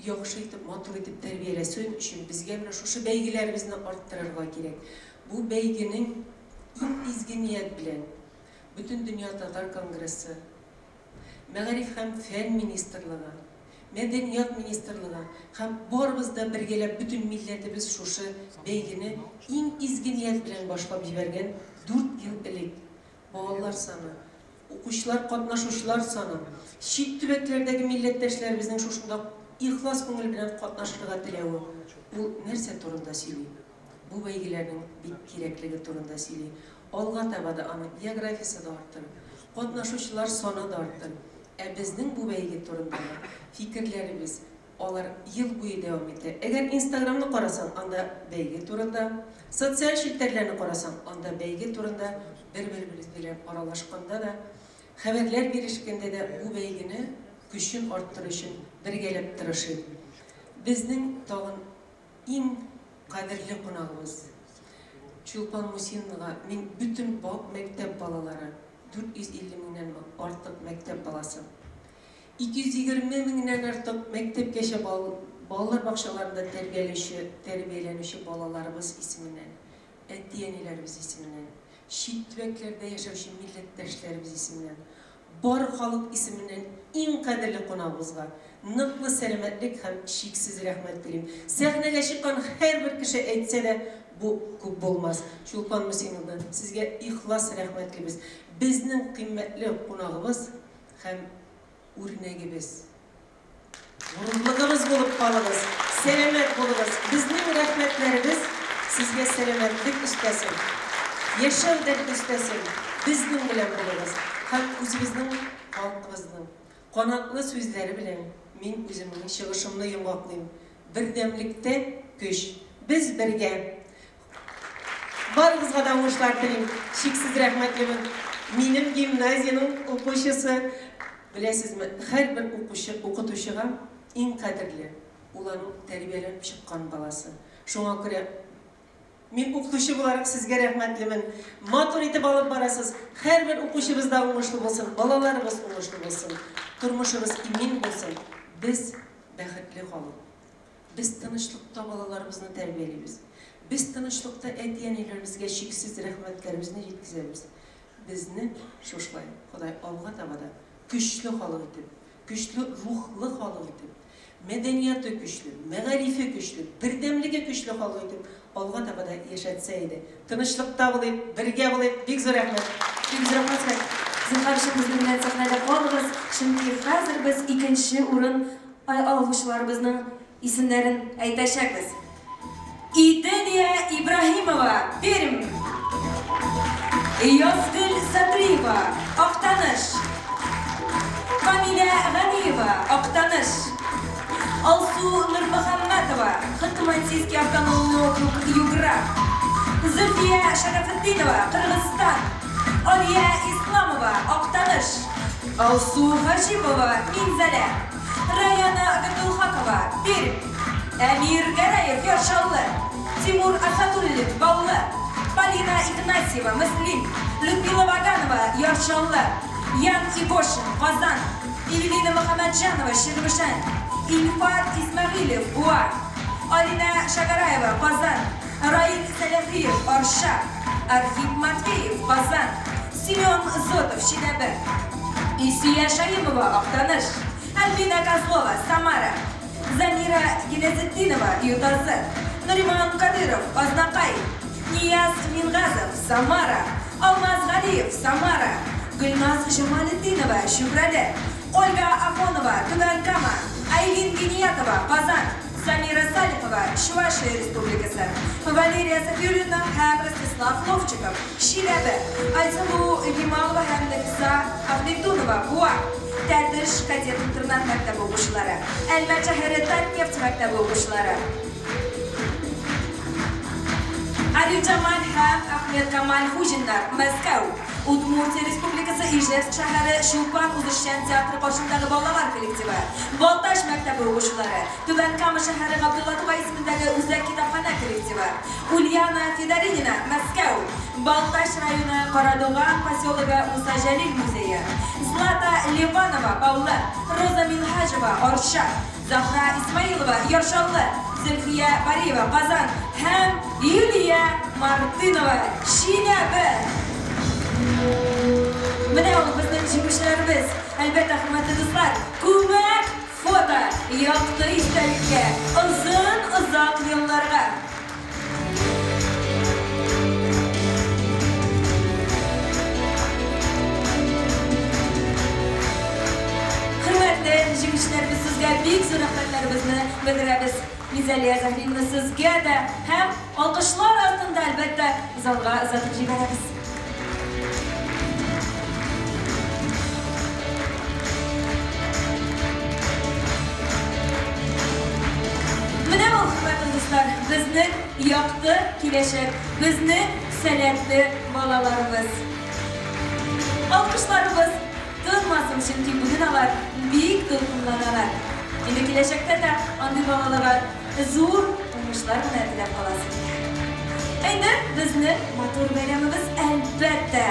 яхшы итеп, матур итеп тәрбияләсен өчен безгә менә шушы бәйгеләребезне арттырырга кирәк. Бу бәйгенең изге ният белән бөтен дөнья Татар конгрессы, Мәгариф һәм фән министрлыгы, Мәдәният министрлыгы һәм барыбыз да бергәләп бүтән милләтебез шушы бәйгене иң изге ният белән башлап җибәргән 4 ел элек. Балалар саны, укучылар, катнашучылар саны, чит төбәкләрдәге милләттәшләребезнең шушында ихлас күңел белән катнашырга теләве, ул нәрсә турында сөйли? Бу бәйгеләрнең бик кирәклеге турында сөйли. Алга таба да аны географиясы да артыр, катнашучылар саны да артыр. Безнең бу бәйге турындагы фикерләребез алар ел буе дәвам итә. Әгәр Instagramны карасаң, анда бәйге турында, социаль челтәрләрне карасаң, анда бәйге турында бер-беребез белән аралашканда да, хәбәрләр биришкәндә дә бу бәйгене көчен арттыру өчен бергәләп тырышып. Безнең тагын иң кадерле кунагыбыз Чулпан Мусиновага мин бүтән мәктәп балалары 450 меңнән артык мәктәп баласы. 220 меңнән артык мәктәпкәчә балалар бакчаларында тәрбияләнүче балаларыбыз исеменнән, әти-әниләребез исеменнән, чит төбәкләрдә яшәүче милләттәшләребез исеменнән, бар халык исеменнән иң кадерле кунагыбызга ныклы сәламәтлек һәм чиксез рәхмәт телим. Сәхнәгә чыккан һәрбер кеше әйтсә дә, бу күп булмас. Чулпан Мусинова, сезгә ихлас рәхмәтлебез. Безнең кыйммәтле кунагыбыз һәм үрнәгебез. Горурлыгыбыз булып калыгыз, сәламәт булыгыз. Безнең рәхмәтләребез сезгә сәламәтлек өстәсен, яшәүдән өстәсен. Безнең белән булыгыз. Һәм үзебезнең халкыбызның канатлы сүзләре белән мин үземнең чыгышымны йомгаклыйм. Бердәмлектә көч. Без бергә. Барыгызга да уңышлар телим. Чиксез рәхмәтлемен. Минем гимназияның укучысы, беләсезме, һәрбер укытучыга иң кадерле ул аның тәрбияләнеп чыккан баласы. Шуңа күрә мин укытучы буларак сезгә рәхмәтлемен. Матур итеп алып барасыз. Һәрбер укучыбыз да уңышлы булсын, балаларыбыз уңышлы булсын, тормышыбыз имин булсын. Без бәхетле халык. Без тынычлыкта балаларыбызны тәрбиялибез. Biz тынычлыкта әти-әниләребезгә чиксез рәхмәтләребезне җиткезәбез. Безне шушлай Ходай алга таба да көчле халык итеп, көчле рухлы халык итеп, мәдәнияте көчле, мәгарифе көчле, бердәмлеге көчле халык итеп алга таба да яшәтсә иде. Тынычлыкта булып, бергә булып, бик зур рәхмәт. Бик зур рәхмәт. Зинһар белән сәхнәдә калыгыз. Чөнки хәзер без икенче урын алучыларыбызның исемнәрен әйтәчәкбез. Идения Ибрahimova, Пермь. Yazgül Satrieva, Актаныш. Камиля Ганиева, Актаныш. Алсу Нурмөхәммәтова, Ханты-Мансийский автономный округ, Югра. Зульфия Шарафетдинова, Кыргызстан. Алия Исламова, Актаныш. Алсу Хашипова, Минзәлә. Раяна Габдулхакова, Пермь. Әмир Гараев, Яршаллы. Тимур Асадуллин, Баулы. Полина Игнатьева, Муслим. Людмила Ваганова, Яршаллы. Ян Ивошин, Казан. Евелина Мухаммаджанова, Щербышань. Ильфат Исмагилев, Буа. Алина Шагараева, Казан. Раил Саляфиев, Арша. Архип Матвеев, Казан. Семен Зотов, Чиләбе. Исия Шаимова, Актаныш. Альбина Козлова, Самара. Замира Гилязетдинова, Ютазы. Нуриман Кадыров, Азнакай. Нияз Мингазов, Самара. Алмаз Галиев, Самара. Гульназ Жамалетдинова, Шубрале. Ольга Афонова, Туганкама. Айлин Гениятова, Казан. Самира Салихова, Чувашия Республикасы. Валерия Сафиуллина һәм Ростислав Ловчиков, Чиләбе. Айсылу Гималова һәм Нафиса Ахмедунова, Буа. Тәтеш кадет-интернат мәктәбе укучылары. Әлмәт-Шәһәре Татнефть мәктәбе укучылары. Али Джамаль һәм Ахмед Камаль Хужиннар, Мәскәү. Удмуртия Республикасы Ижевск шәһәре Чулпан Үзешчән театры каршындагы балалар коллективы. Балташ мәктәбе укучылары. Түбән-Кама шәһәре Габдулла Тукай исемендәге Үзәк китапхана коллективы. Ульяна Федоринина, Мәскәү. Балташ районы Карадоган поселогы Муса Җәлил музее. Злата Ливанова, Баулы. Роза Минхажева, Арша. Захра Исмаилова, Яршаллы. Зөлфия Бариева, Казан. Һәм Юлия Мартынова, Чиләбе. Менә ул безнең җиңүчеләребез. Әлбәттә, хөрмәтле дуслар, күмәк фото якты истәлеккә, озын-озак елларга. Хөрмәтле җиңүчеләребез, сезгә бик зур рәхмәтләребезне белдерәбез. Мизалия Заһриевна, сезгә дә һәм алкышлар астында әлбәттә залга озатып җибәрәбез. Менә ул, хөрмәтле дуслар, безнең якты киләчәк, безнең сәләтле балаларыбыз. Алкышларыбыз тынмасын, чөнки бүген алар бик дулкынланалар. Инде киләчәктә дә андый балаларга зур уңышлар белән теләп каласыз. Әйдә, безнең матур бәйрәмебез әлбәттә.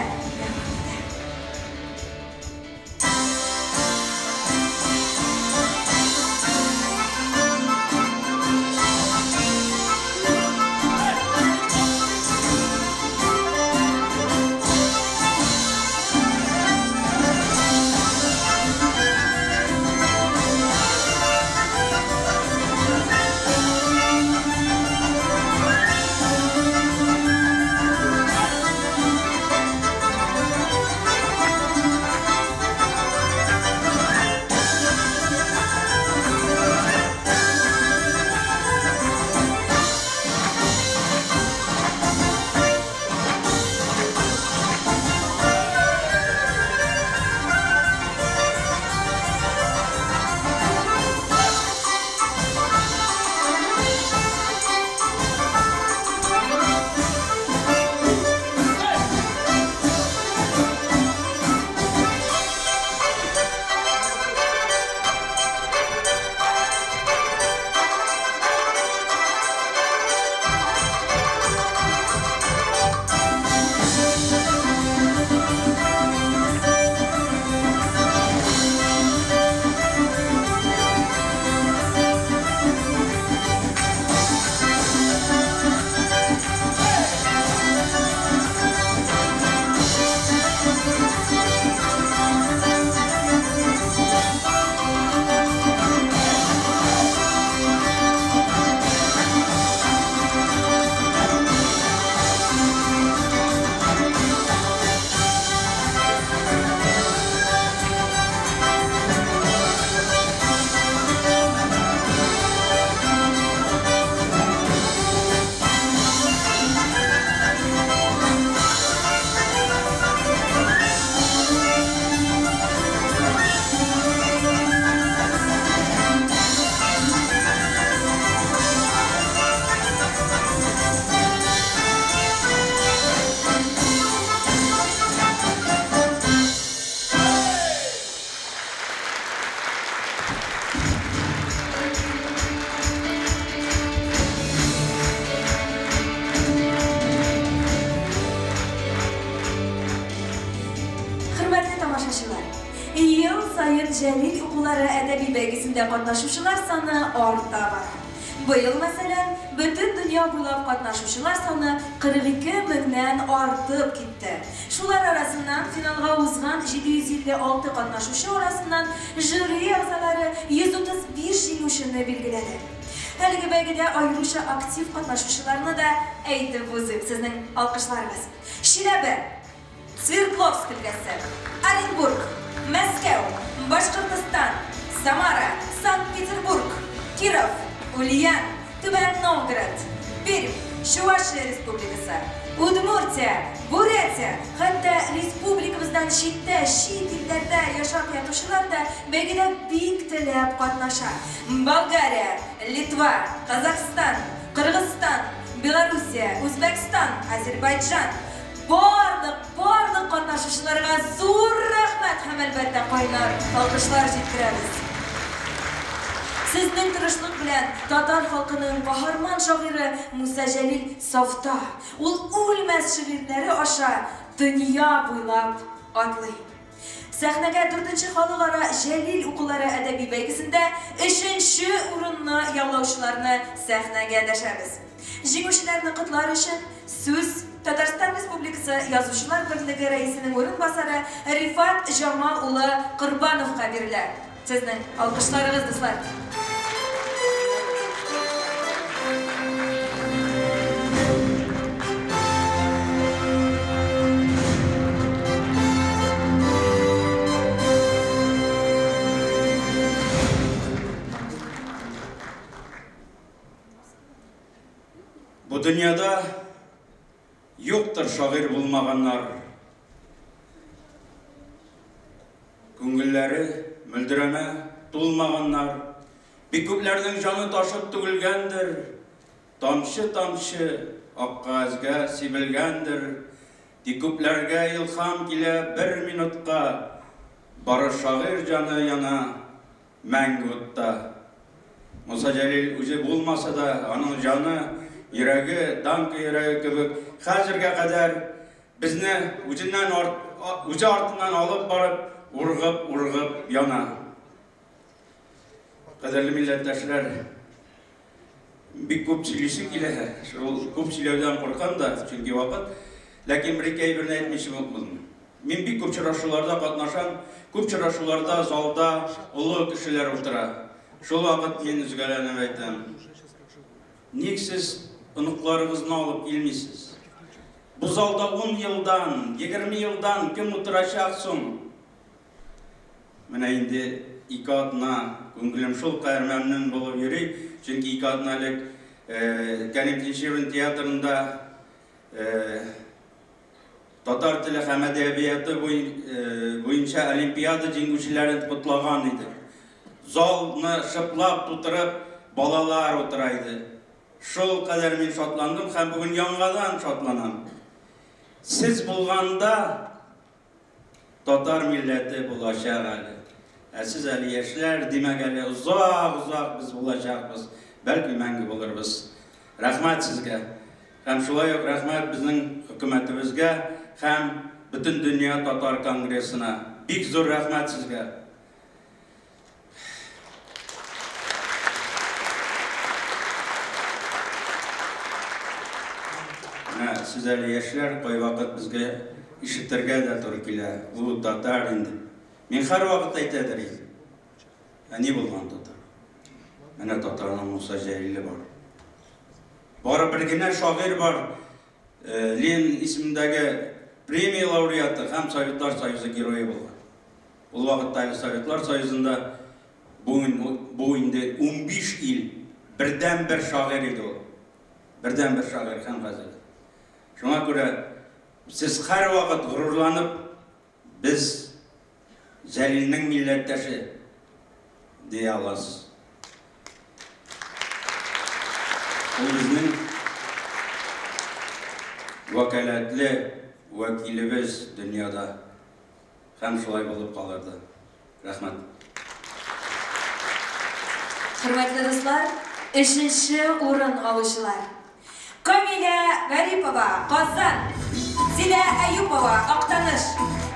Ел сайын Җәлил укулары әдәби бәйгесендә катнашучылар саны арта бара. Быел, мәсәлән, бөтен дөнья буйлап катнашучылар саны 42 меңнән артып китте. Шулар арасыннан финалга узган 756 катнашучы арасыннан жюри әгъзалары 135 җиңүчене билгеләде. Әлеге бәйгедә аеруча актив катнашучыларны да әйтеп узыйм, сезнең алкышларыгыз. Чиләбе, Свердловск өлкәсе, Оренбург, Мәскәү, Башкортстан, Самара, Санкт-Петербург, Киров, Ульян, Түбән Новгород, Пермь, Чувашия Республикасы, Удмуртия, Бурятия, хәтта республикабыздан читтә, чит илләрдә яшап ятучылар да бәйгедә бик теләп катнаша. Болгария, Литва, Казахстан, Кыргызстан, Белоруссия, Үзбәкстан, Азербайджан. Барлык катнашучыларга зур рәхмәт һәм әлбәттә кайнар алкышлар җиткерәбез. Сезнең тырышлык белән татар халкының каһарман шагыйре Муса Җәлил сафта. Ул үлмәс шигырьләре аша дөнья буйлап атлый. Сәхнәгә 4нче халыкара Җәлил укулары әдәби бәйгесендә 3нче урынны яулаучыларны сәхнәгә дәшәбез. Җиңүчеләрне котлар өчен сүз Татарстан Республикасы Язучылар берлеге рәисенең урынбасары Рифат Җамал улы Корбановка бирелә. Сезнең алкышларыгыз, дуслар. dünyada yoktur şair bulmaganlar. Көңілләре мүлдірәмә тулмағанlar. Bir көпләрнең жаны ташып түгелгәндер. Тамчы-тамчы акказга сибелгәндер. Көпләргә илһам килә бер минутка. Бары шагыйрь жаны яна мәңге утта. Муса Җәлил үзе булмаса да, аның жаны, йөрәге, данкы йөрәге кебек, хәзергә кадәр безне үзе артыннан алып барып, ургып яна. Кадерле милләттәшләр, бик күп сөйлисе килә. Шул күп сөйләүдән куркам да, чөнки вакыт. Ләкин бер-ике әйберне әйтмичә булмый. Мин бик күп очрашуларда катнашам, күп очрашуларда залда олы кешеләр утыра. Шул вакыт мин үзгәләнеп әйтәм. Ник сез оныкларыгызны алып килмисез? Бу залда 10 елдан, 20 елдан кем утырачак соң? Менә инде ике атна күңелем шул кадәр мәмнүн булып йөри, чөнки ике атналык Кәрим Тинчурин театрында татар теле һәм әдәбияты буенча олимпиада җиңүчеләрен кутлаган иде. Залны шыплап тутырып, балалар утыра иде. Шул кадәр мин шатландым һәм бүген яңадан шатланам. Сез булганда татар милләте булачак әле. Сез әле яшьләр, димәк әле узак без булачакбыз. Бәлки мәңге булырбыз. Рәхмәт сезгә. Һәм шулай ук рәхмәт безнең хөкүмәтебезгә һәм бөтен дөнья татар конгрессына. Бик зур рәхмәт сезгә. Сез әле яшьләр, кай вакыт безгә ишетергә дә туры килә. Бу татар инде. Мин һәр вакыт әйтәдер идем. Ни булган татар? Менә татарның Муса Җәлиле бар. Бары бер генә шагыйрь бар. Ленин исемендәге премия лауреаты һәм Советлар Союзы герое булган. Ул вакытта Советлар Союзында бу инде 15 ил бердән-бер шагыйрь иде ул. Бердән-бер шагыйрь һәм газет. Шуңа күрә сез һәр вакыт горурланып, без Җәлилнең милләттәше дия аласыз. Ул безнең вәкаләтле вәкилебез дөньяда һәм шулай булып калырды. Рәхмәт. Хөрмәтле дуслар, 3-нче урын алучылар. Камиля Гарипова, Казан. Зилә Әюпова, Актаныш.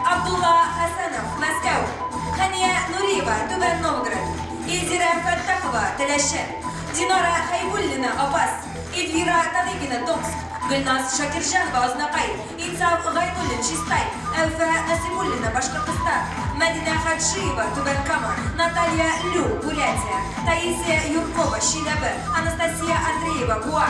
Абдулла Хәсәнов, Мәскәү. Хания Нуриева, Түбән Новгород. Эльзира Фәттахова, Теләшән. Динара Хайбуллина, Апас. Эльвира Тавигина, Томск. Гөлназ Шакирҗанова, Азнакай. Инсаф Гайнуллин, Чистай. Әүфә Насибуллина, Башкортстан. Мәдинә Хаджиева, Түбән Кама. Наталья Лю, Бурятия. Таисия Юркова, Чиләбе. Анастасия Андреева, Буа.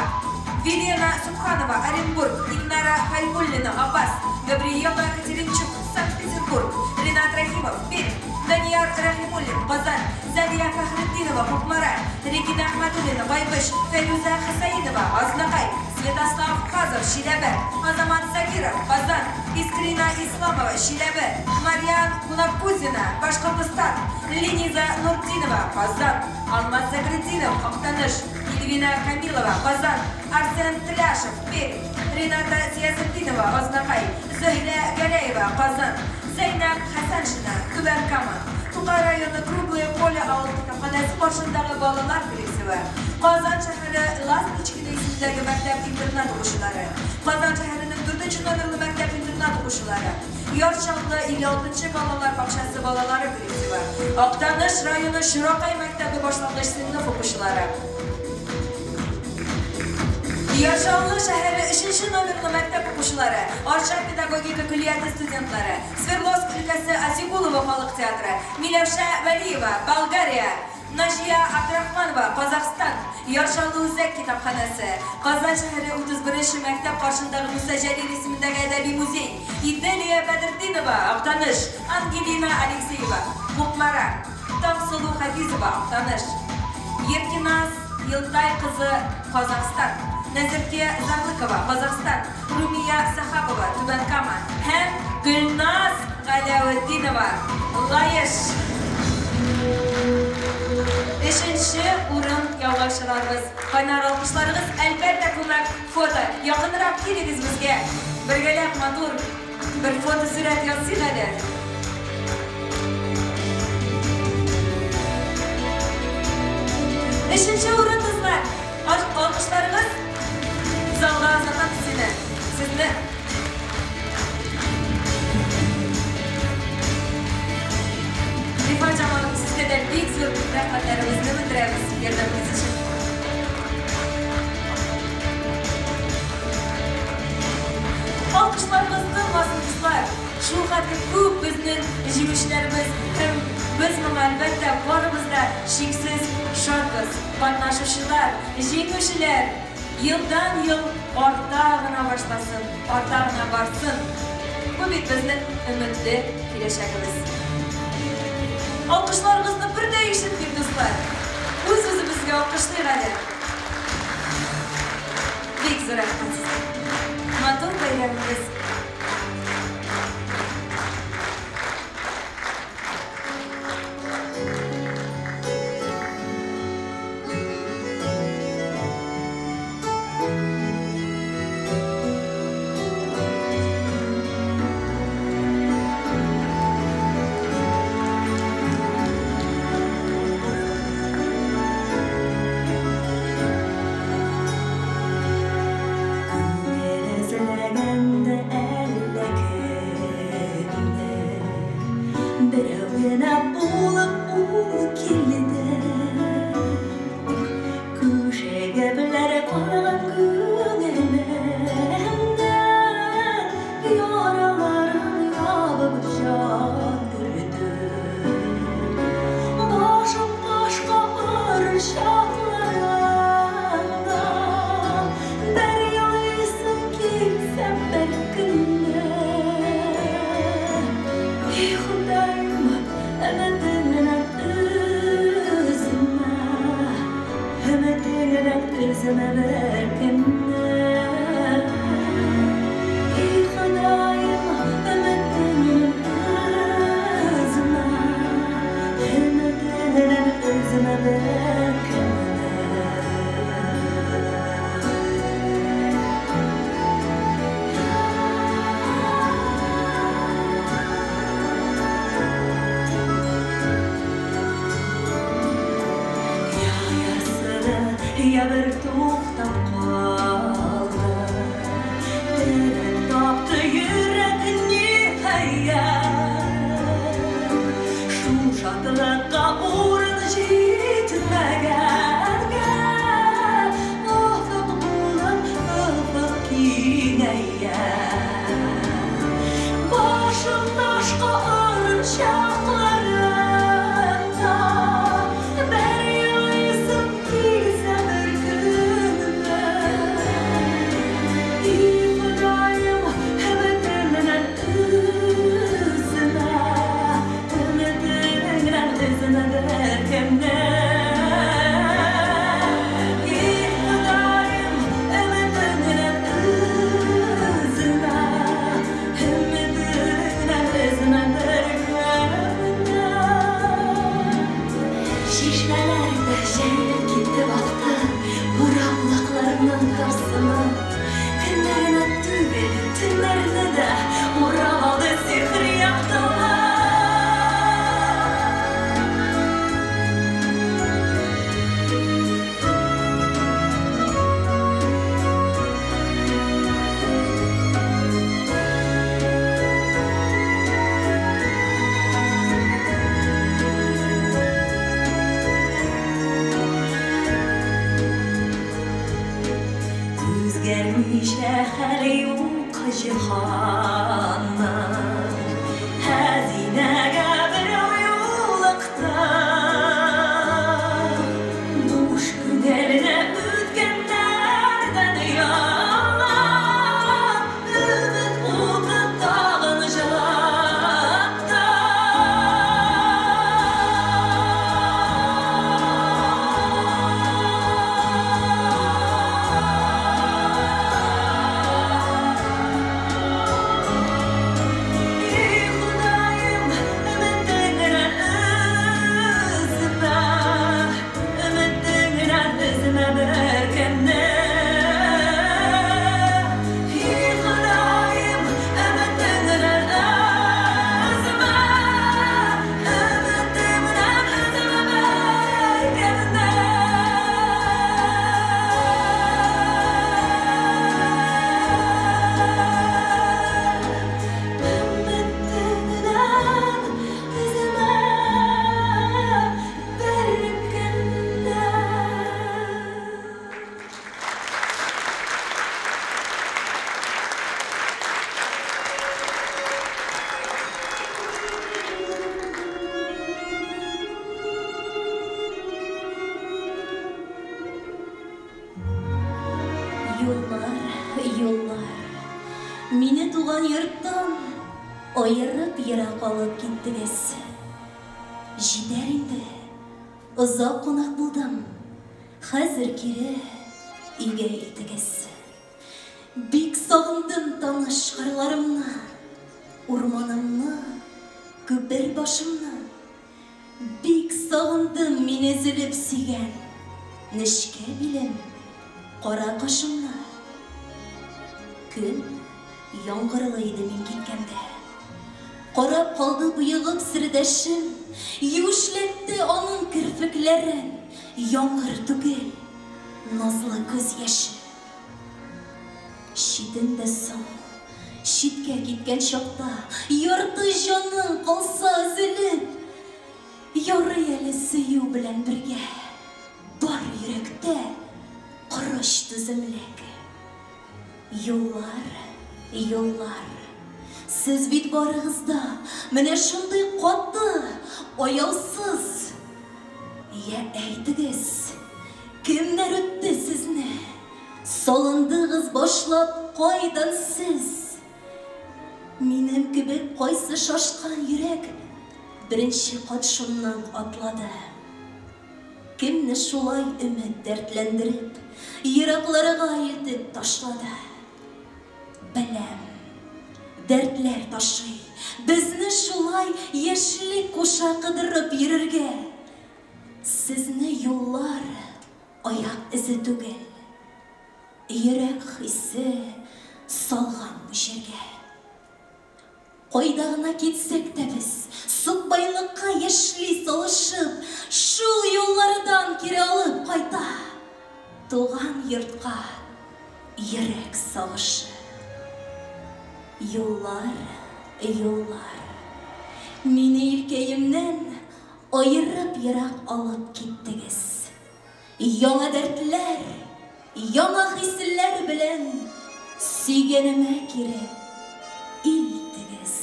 Велена Субханова, Оренбург. Игнара Хайбуллина, Апас. Габриела Катеринчук, Санкт-Петербург. Ринат Рахимов, Пермь. Данияр Рахимуллин, Казан. Залия Фахретдинова, Кукмара. Регина Ахмадуллина, Байбыш. Фәйруза Хасаинова, Азнакай. Святослав Хазов, Чиләбе. Азамат Закиров, Казан. Искрина Исламова, Чиләбе. Мариан Кунакузина, Башкортстан. Лениза Нуртдинова, Казан. Алмаз Загрединов, Актаныш. Ильвина Камилова, Казан. Арсен Тляшев, Пермь. Рената Сиясетдинова, Азнакай. Зөһрә Гәрәева, Казан. Зәйнәп Хәсәншина, Түбән Кама. Тукай районы Круглое поле авыл китапханәсе башындагы балалар коллективы. Казан шәһәре Ласточкино исемендәге мәктәп-интернат укучылары. Казан шәһәренең 4-нче номерлы мәктәп-интернат укучылары. Ярчаллы 56-нчы балалар бакчасы балалары коллективы. Актаныш районы Широкай мәктәбе башлангыч сыйныф укучылары. Ярчаллы шәһәре 3-нче номерлы мәктәп укучылары, Арча педагогика коллегияте студентлары, Свердловск өлкәсе Азигулова халык театры, Миләүшә Вәлиева, Болгария, Наҗия Абдрахманова, Казахстан, Ярчаллы үзәк китапханәсе, Казан шәһәре 31-нче мәктәп каршындагы Муса Җәлил исемендәге әдәби музей, Иделия Бәдретдинова, Актаныш, Ангелина Алексеева, Кукмара, Таңсылу Хафизова, Актаныш, Еркиназ Елтай кызы, Казахстан, Nazirke Zarlıkova, Қазақстан, Румия Сахапова, Түбәнкама, һәм Гүлназ Галәветдинова, Лайыш. Үшінші урын яулаушыларыбыз. Кайнар алкышларыгыз әлбәттә күмәк фото. Якынрак килегез безгә. Бергәләп матур bir foto сүрәт ясыйк әле. Üçüncü урын кызлар. Алкышларыгыз залга азаттан сине. Сезне Рифа Джамалов, sizге дә бик зур рәхмәтләребезне белдерәбез ярдәмегез өчен. Алкышларыбызны басынкызлар. Шул хәтле күп безнең җиңүчеләребез һәм без моңа әлбәттә барыбыз да шиксез шатбыз. Катнашучылар, җиңүчеләр елдан-ел арта гына башласын, арта гына барсын. Бу бит безнең өметле киләчәгебез. Alkışlarımızda bir değişik bir dostlar. Üz-üzümüzge alkışlayın hadi. Bek zor rahmet. Matur bayramımız. туған йорттан айырып йырақ алып киттегез. Җитәр инде. Озак кунак булдым. Хәзер кире өйгә илтегез. Бик сагындым таныш кырларымны, урманымны, күпер башымны. Бик сагындым мин өзелеп сөйгән нечкә билем, кара кашымны. Көн яңгырлы иде мин киткәндә. Карап калды буйыгып сирдәшем, юешләтте аның кирпекләрен. Яңгыр түгел, назлы күз яше. Шитендә соң, шиткә киткән чакта, ярты җаның калса өзелеп, ярый әле сөю белән бергә. Бар йөрәктә корыш түземлек. Юллар, юллар, сез бит барыгызда менә шундый каты, аяусыз. Я әйтегез, кемнәр үтте сезне? Салындыгыз башлап кайдан сез? Минем кебек кайсы шашкан йөрәк беренче кат шуннан атлады. Кемне шулай өмет дәртләндереп, йөрәкләргә илтеп ташлады? Беләм, дәртләр ташый, безне шулай яшьлек куша кыдырып йөрергә. Сезне юллар аяк изе түгел, йөрәк хисе салган бу җиргә. Кайда гына китсәк тә без, сук байлыкка яшьли салышып, шул юллардан кире алып кайта. Туган йортка йөрәк сагышы. Юллар, юллар, мине иркәемнән айырып йырак алып киттегез. Яңа дәртләр, яңа хисләр белән сөйгәнемә кире илтегез.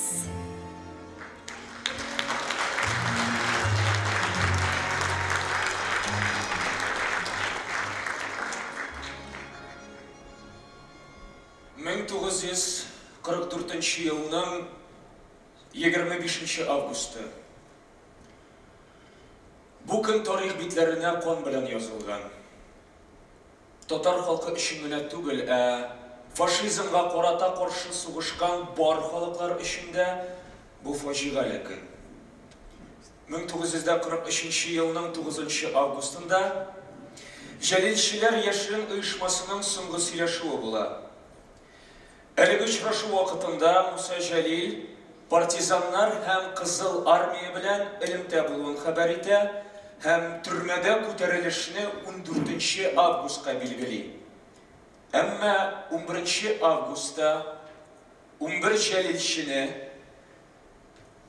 Мен 1944 елның 25 августы. Бу көн тарих битләренә кан белән язылган. Татар халкы өчен генә түгел, фашизмга карата каршы сугышкан бар халыклар өчен дә бу фаҗигале көн. 1943 елның 9 августында Җәлилчеләр яшерен оешмасының соңгы сөйләшүе була. Әлеге очрашу вакытында Муса Җәлил партизаннар һәм Кызыл армия белән элемтә булуын хәбәр итә һәм төрмәдә күтәрелешне 14 августка билгели. Әмма 11 августта 11 Җәлилчене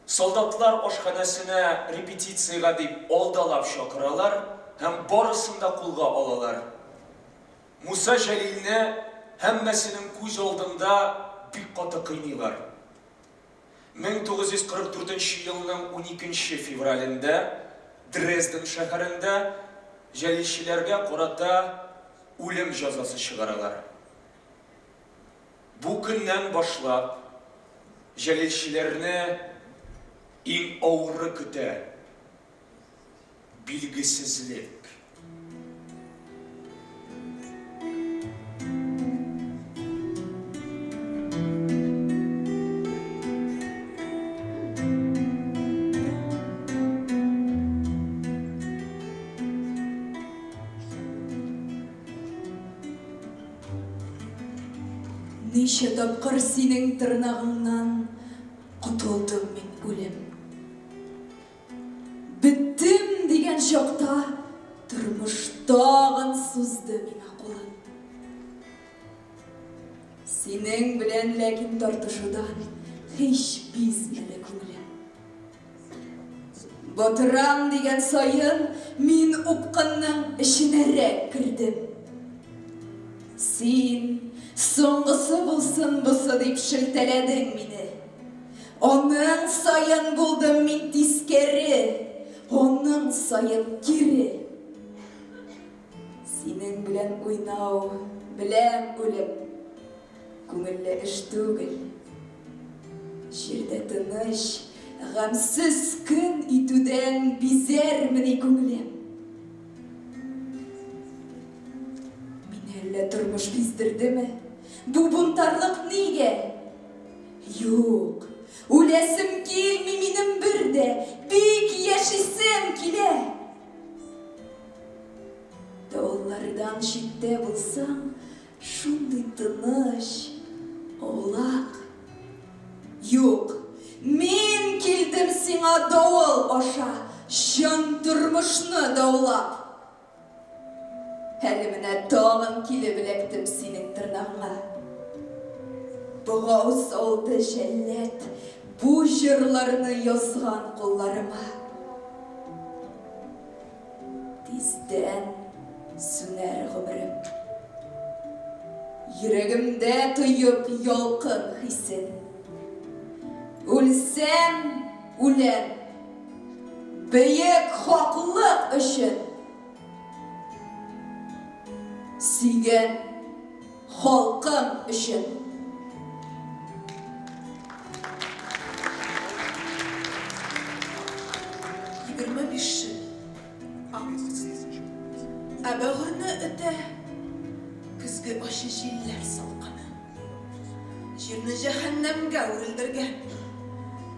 солдатлар ашханәсенә репетициягә дип алдалап чакыралар һәм барысын да кулга алалар. Муса Җәлилне һәммәсенең күз алдында бик каты кыйныйлар. 1944 елның 12 февралендә Дрезден шәһәрендә җәлилчеләргә карата үлем җәзасы чыгаралар. Бу көннән башлап җәлилчеләрне иң авыры көтә билгесезлек. Ничә тапкыр синең тырнагыңнан котылдым мин үлем. Биттем дигән чакта тормыш тагын сузды миңа кулын. Синең белән ләкин тартышудан һич бизмәде күңелем. Батырам дигән саен мин упкынның эченәрәк кирдем. Син соңгысы булсын бусы дип шелтәләдең мине. Аның саен булдым мин тискәре, аның саен кире. Синең белән уйнау, беләм үлем, күңелле эш түгел, Жерде тыныш, гамсыз күн итүдән бизәрмени күңелем. Мине әллә тормыш биздердеме? Бу бунтарлык нигә? Юк, үләсем килми минем бердә, бик яшисем килә. Даулардан читтә булсам, шундый тыныч, олак. Юк, мин килдем сиңа давыл аша, чын тормышны даулап. Әле менә тагын килеп эләктем синең тырнагыңа. Бугау салды жәлләт, бу җырларны язган кулларыма. Тиздән сүнәр гомрем. Йөрәгемдә тоеп ялкын хисен. Үлсәм, үләм, бөек хаклык өчен. Сөйгән халкым өчен. Әбәғырны өтә, күзгі ашы җилләр салқыны. Җирне җәһәннәмгә үрелдергән,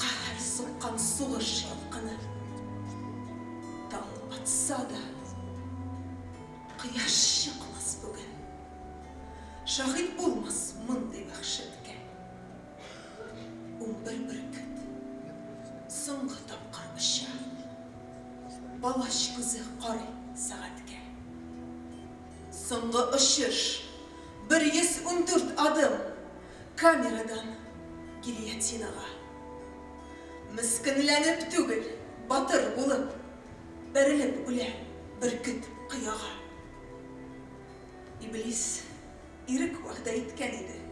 каһәр суққан сугыш ялкыны. Таң атса да, кояш чыкмас бүген. Шаһит булмас мондый вәхшәткә. 11 бөркет, соңгы тапкыр оча. Балаш күзе карый сәгатькә. Соңгы очыш, 114 адым камерадан гильотинаға. Мискінләнеп түгел, батыр булып, бәрелеп үлә бөркет кыяга. Иблис ирек вәгъдә иткән иде,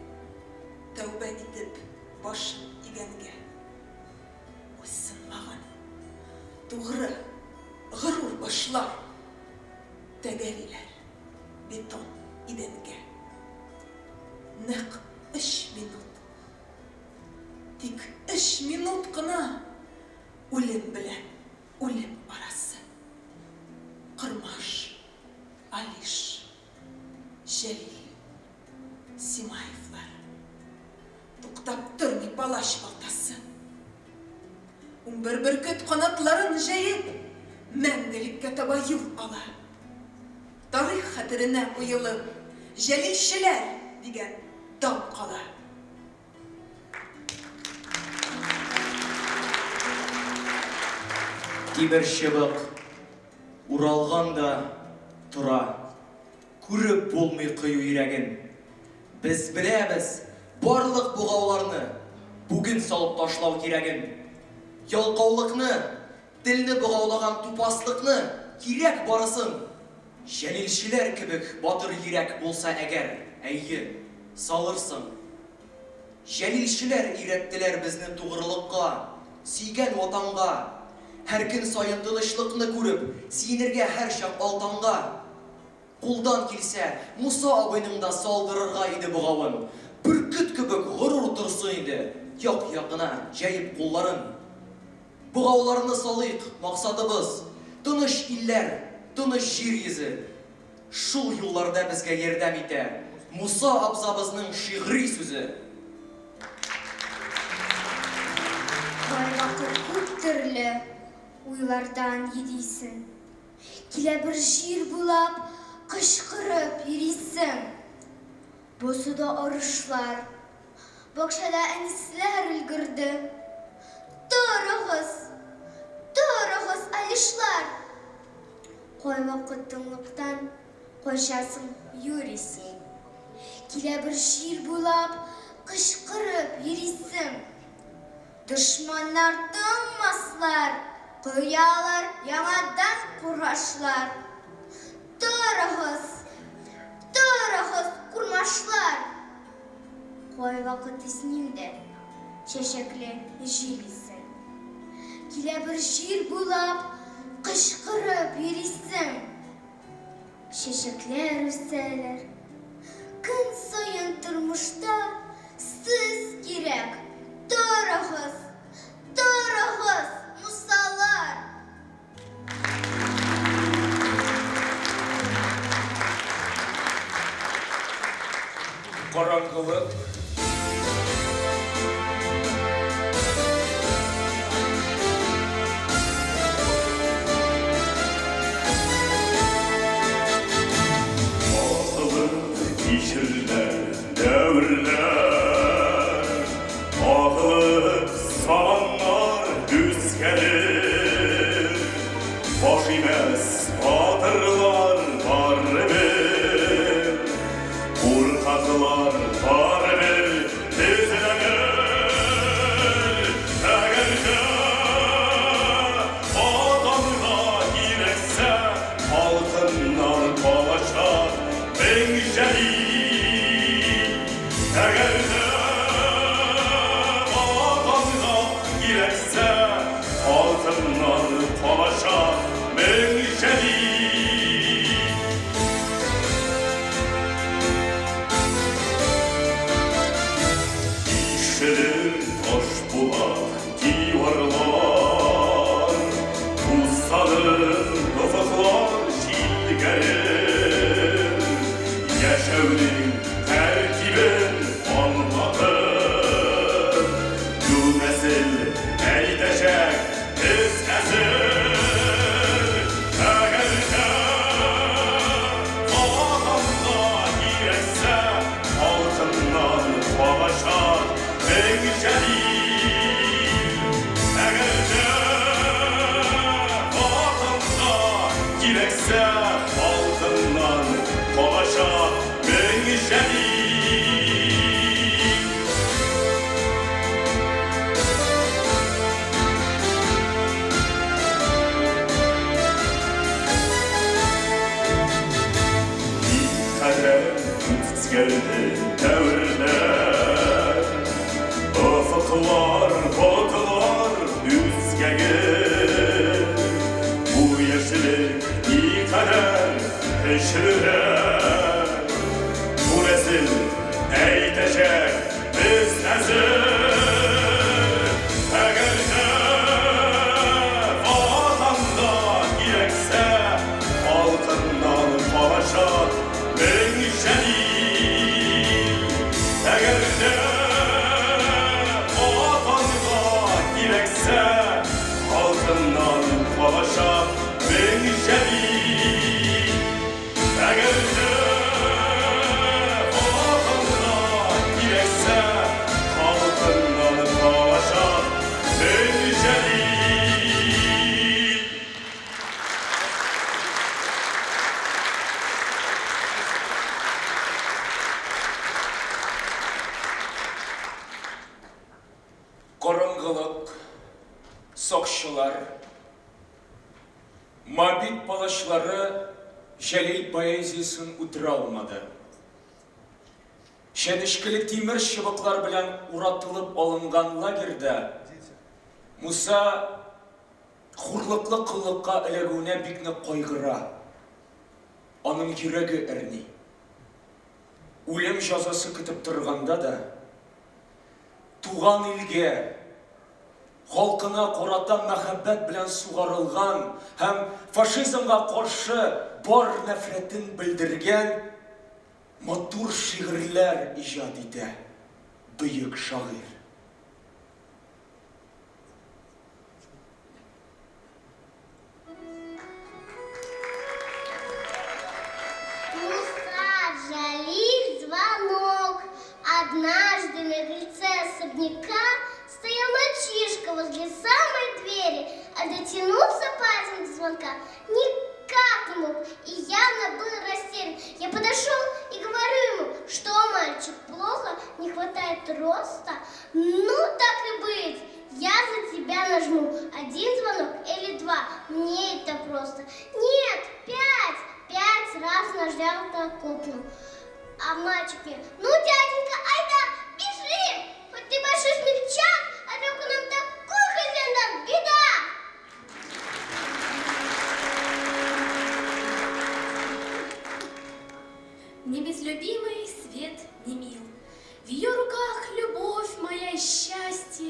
тәүбә итеп башын игәнгә. Уйсынмаган, тугры, ғырур башлар тәгәриләр бетон идәнгә. Нәк 3 минут. Тик 3 минут кына үлем белән үлем арасы. Кырмаш, Алиш, Җәлил, Симаевлар. Туктап тормый палаш балтасы. 11 бөркет канатларын җәеп, мәңгелеккә таба юл ала. Тарих хәтеренә уелып, Җәлилчеләр дигән дан кала. Тимер чыбык уралган да тора, күреп булмый кыю йөрәген. Без беләбез, барлык бугауларны бүген салып ташлау кирәген. Ялкаулыкны, телне бугаулаган тупаслыкны кирәк барысын. Җәлилчеләр кебек батыр йөрәк булса әгәр, әйе, салырсың. Җәлилчеләр өйрәттеләр безне тугрылыкка, сөйгән ватанга. Һәр көн саен тынычлыкны күреп, сөенергә һәр чак алтанга. Кулдан килсә, Муса абыйның да салдырырга иде бугавын. Бөркет кебек горур турсын иде, як-ягына җәеп кулларын. Бугауларны салыйк, максатыбыз тыныч илләр, тыныч җир йөзе. Шул юлларда безгә ярдәм итә Муса абзабызның шигъри сүзе. Вакыт күп төрле уйлардан йөрисең. Килә бер җир буйлап кычкырып йөрисең. Бусуда арышлар, бакчада әнисләр өлгерде. Торыгыз, Алишлар. Кай вакыт тынлыктан качасың, йөрисең. Килә бер җир буйлап кычкырып йөрисең. Дошманнар тынмаслар, кыялар яңадан кургашлар. Торыгыз, курмашлар. Кай вакыт исеңдә чәчәкле җилисең. Килә бер җир буйлап кычкырып йөрисең. Чәчәкләр үсәләр. Көн саен тормышта сез кирәк, Торығыз, торығыз, мұсалар. Қараңғылық Geçirler, dövrler, ağılıp salanlar düz gelir. Boş imez batırlar var bir, korkaklar var bir tezlenir. Eğer adamına girekse altından dolaşar ben gelip. Eğer de vatanına girerse altından talaşa menşeli. İşelir taş bulan divarlar, ustanın ufuklar şilgelir. Yaşavının terkibin anlatır, bu nesil eğitecek biz nesil. Eğer de vatanına girerse altından dolaşar menşeli. Eğer de vatanına girerse altından dolaşar menşeli. Geldi devirler, ufuklar, botlar düz gelir. Bu yeşillik iyi kader peşirer. Bu nesil eğitecek biz nesil. Eğer de vatanda girekse altından dolaşar menşeli. Eğer de vatanına girekse altından dolaşar menşeli. Eğer de vatanına girekse altından dolaşar menşeli. Qorong'ilik, soqchilar, mabit palashlari Jalil poeziyasin o'tira olmadi. Shenishkili temir shiviqlar bilan uratilib olingan lagerda Musa hurliqli qilliqqa ilaguna bikni qo'yg'ira. Onun yuragi irni. O'lim jazosi kutib turganda da tuğan ilge, halkına koratan muhabbet bilen suğarılgan, hem faşizmga karşı bar nefretin bildirgen matur şiirler icad ede büyük şair. Жалиль звонок. Однажды на крыльце особняка стоял мальчишка возле самой двери, а дотянуться пальцем до звонка никак не мог и явно был растерян. Я подошел и говорю ему, что, мальчик, плохо, не хватает роста? Ну, так и быть, я за тебя нажму. Один звонок или два, мне это просто. Нет, 5 раз нажал на кнопку. А мальчик мне: ну, дяденька, айда, бежим! Хоть ты большой смельчак, а только нам такой хозяин даст, беда! Небезлюбимый свет не мил. В ее руках любовь моя и счастье.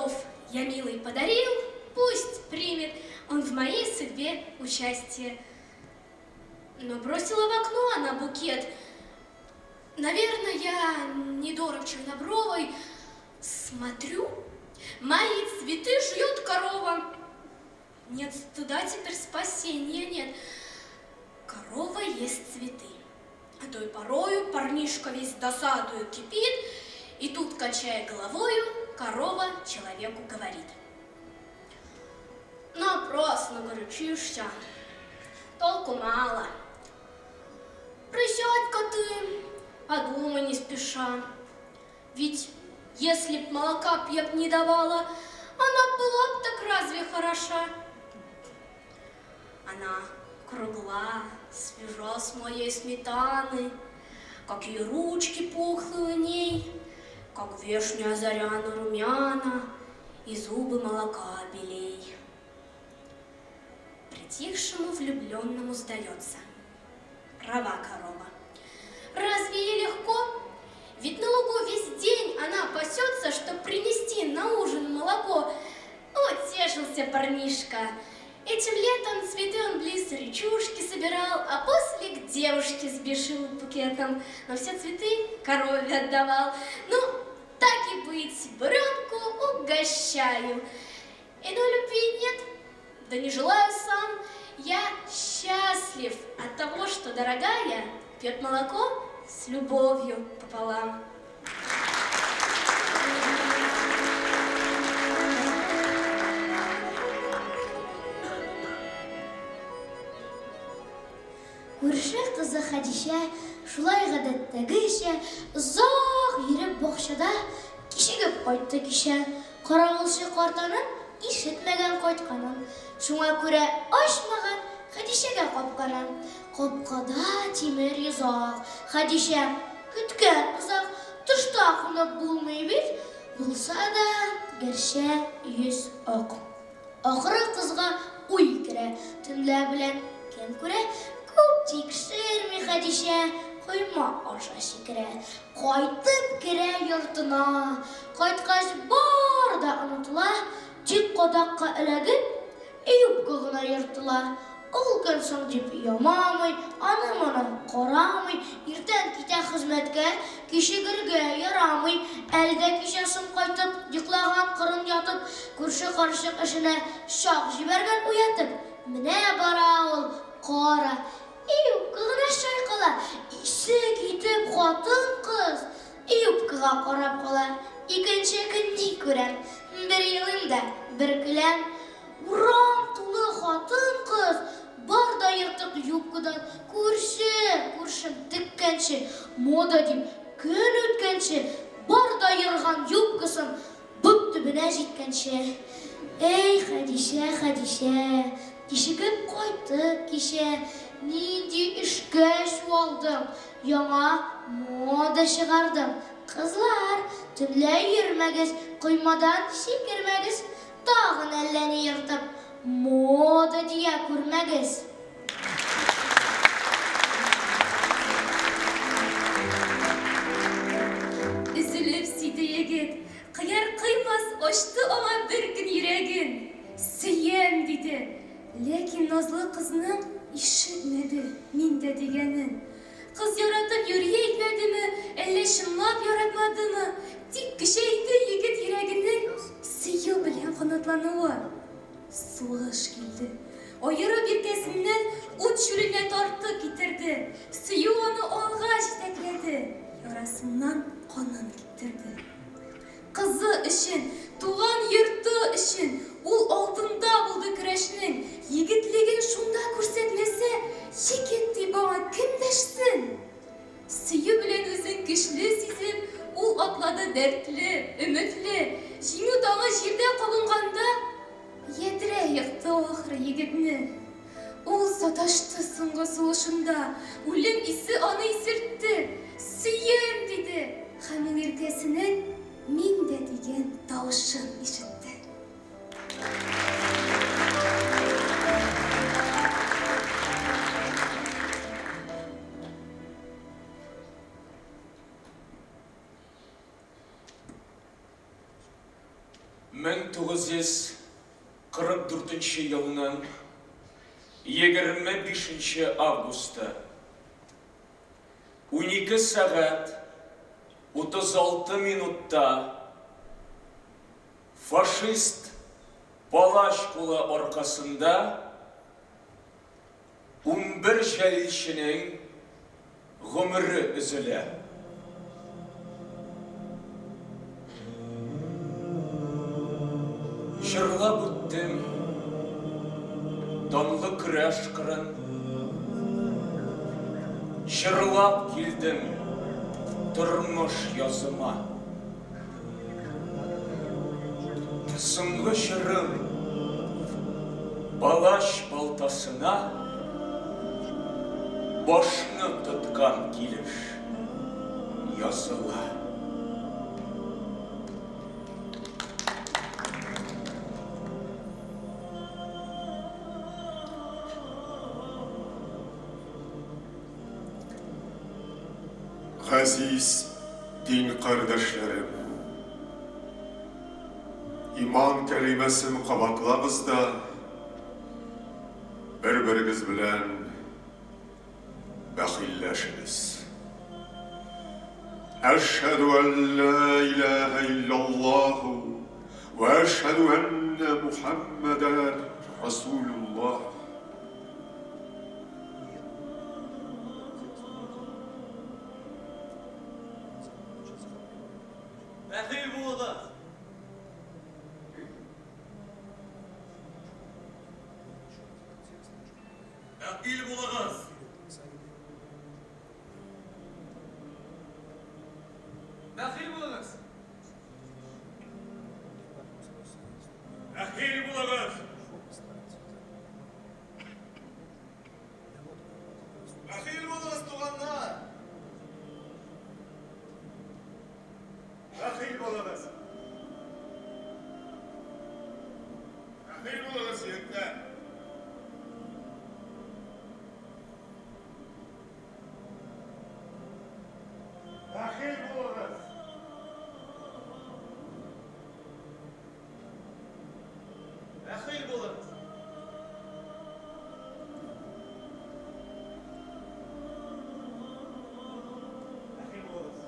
цветов я, милый, подарил, пусть примет он в моей судьбе участие. Но бросила в окно она букет. Наверное, я недорог чернобровой. Смотрю, мои цветы жует корова. Нет, туда теперь спасения нет. Корова есть цветы. А то и порою парнишка весь досадою кипит, и тут, качая головою, корова человеку говорит: напрасно горячишься, толку мало. Присядь-ка ты, подумай не спеша. Ведь если б молока б я б не давала, она была б так разве хороша? Она кругла, свежа с моей сметаны, какие ручки пухлые у ней, как вешняя заря на румяна, и зубы молока белей. Притихшему влюбленному сдается: права корова. Разве ей легко? Ведь на лугу весь день она пасется, чтоб принести на ужин молоко. Утешился парнишка. Этим летом цветы он близ речушки собирал, а после к девушке сбежал букетом, но все цветы корове отдавал. Ну, так и быть, буренку угощаю. Иной любви нет, да не желаю сам. Я счастлив от того, что дорогая пьет молоко с любовью пополам. Күрше кызы Хәдичә шулай гадәттәгечә озак йөреп бакчада кичегеп кайтты кичә. Каравылчы картаның ишетмәгән кайтканын, шуңа күрә ачмаган Хәдичәгә капканын. Капкада тимер йозак. Хәдичә көткән озак, тышта кунып булмый бит, булса да гәрчә йөз ак. Ахыры кызга уй керә, төнлә белән кем күрә? Күп тикшерми Хәдичә, койма аша сикерә. Кайтып керә йортына, кайткач бар да онытыла, тик кадакка эләгеп, юбка гына йыртыла. Ул көн соң дип ямамый, аны-моны карамый, иртән китә хезмәткә, кичегергә ярамый. Әлдә кичәсен кайтып, йоклаган кырын ятып, күрше карчык эшенә шак җибәргән уятып, менә бара ул кара. Юбка гына шайкала, исе китеп хатын-кыз, юбкага карап кала. Икенче көн ни күрәм? Бер елында бер көләм, урам тулы хатын-кыз, бар да йыртык юбкадан. Күршем теккәнче, мода дип көн үткәнче, бар да йырган юбкасын бот төбенә җиткәнче. Эй, Хәдичә, Хәдичә, кичегеп кайттык кичә, нинди эшкә чуалдым, яңа мода чыгардым. Кызлар, төнлә йөрмәгез, коймадан сикермәгез, тагын әллә ни йыртып, мода дия күрмәгез. Üzülüp siydi yigit, kıyar kıymaz açtı ona bir gün yüreğin. Süyem dedi, lakin nazlı kızının işitmedi minde digenin. Kız yaratıp yürüyekmedi mi, elle şımlap yaratmadı mı? Tik kişeydi yigit yüreğinin süyü bilen kanatlanığı. Soğuş geldi. Ayırı bir kesinden uç yürüne tarttı getirdi. Süyü onu olğa jitekledi. Yarasından kanın getirdi. Kızı için, tuğan yurtu için, ul altında buldu küreşinin. Yigitligin şunda көрсетмесе, yigit bana kim deşsin? Süyü bilen özün güçlü sizip, ul atladı dertli, ümitli. Жеңу таңы жерде қалынғанда, едіре yıktı o ahırı yigitini. Ул sataştı соңғы сулышында, өлім исі аны исертті. Сүйем dedi, хамин ертесінің min de деген дауышын ишітті. 1944 yılının 25 avgusta 12 saat 36 minutta faşist Balaşkula arkasında 11 jelişinin gümrü üzüle. Şırlap öttüm, donlu küreş kırın, şırlap kildim, durmuş yazıma. Tısımlı şırın, balaş baltasına, başını tutkan geliş yazıla. Aziz din kardeşlerim, iman kelimesini kabatlağız da birbirimiz bilen bakilleşiniz. Eşhedü en la ilahe illallah ve eşhedü enne Muhammeden Resulullah. Bəxil bulunuz. Bəxil bulunuz. Bəxil bulunuz. Bəxil bulunuz. Bəxil bulunuz tuğanlar. Bəxil bulunuz. Bəxil bulunuz yetlər. Bəxil bulunuz. Bəxil bulunuz. Bəxil bulunuz.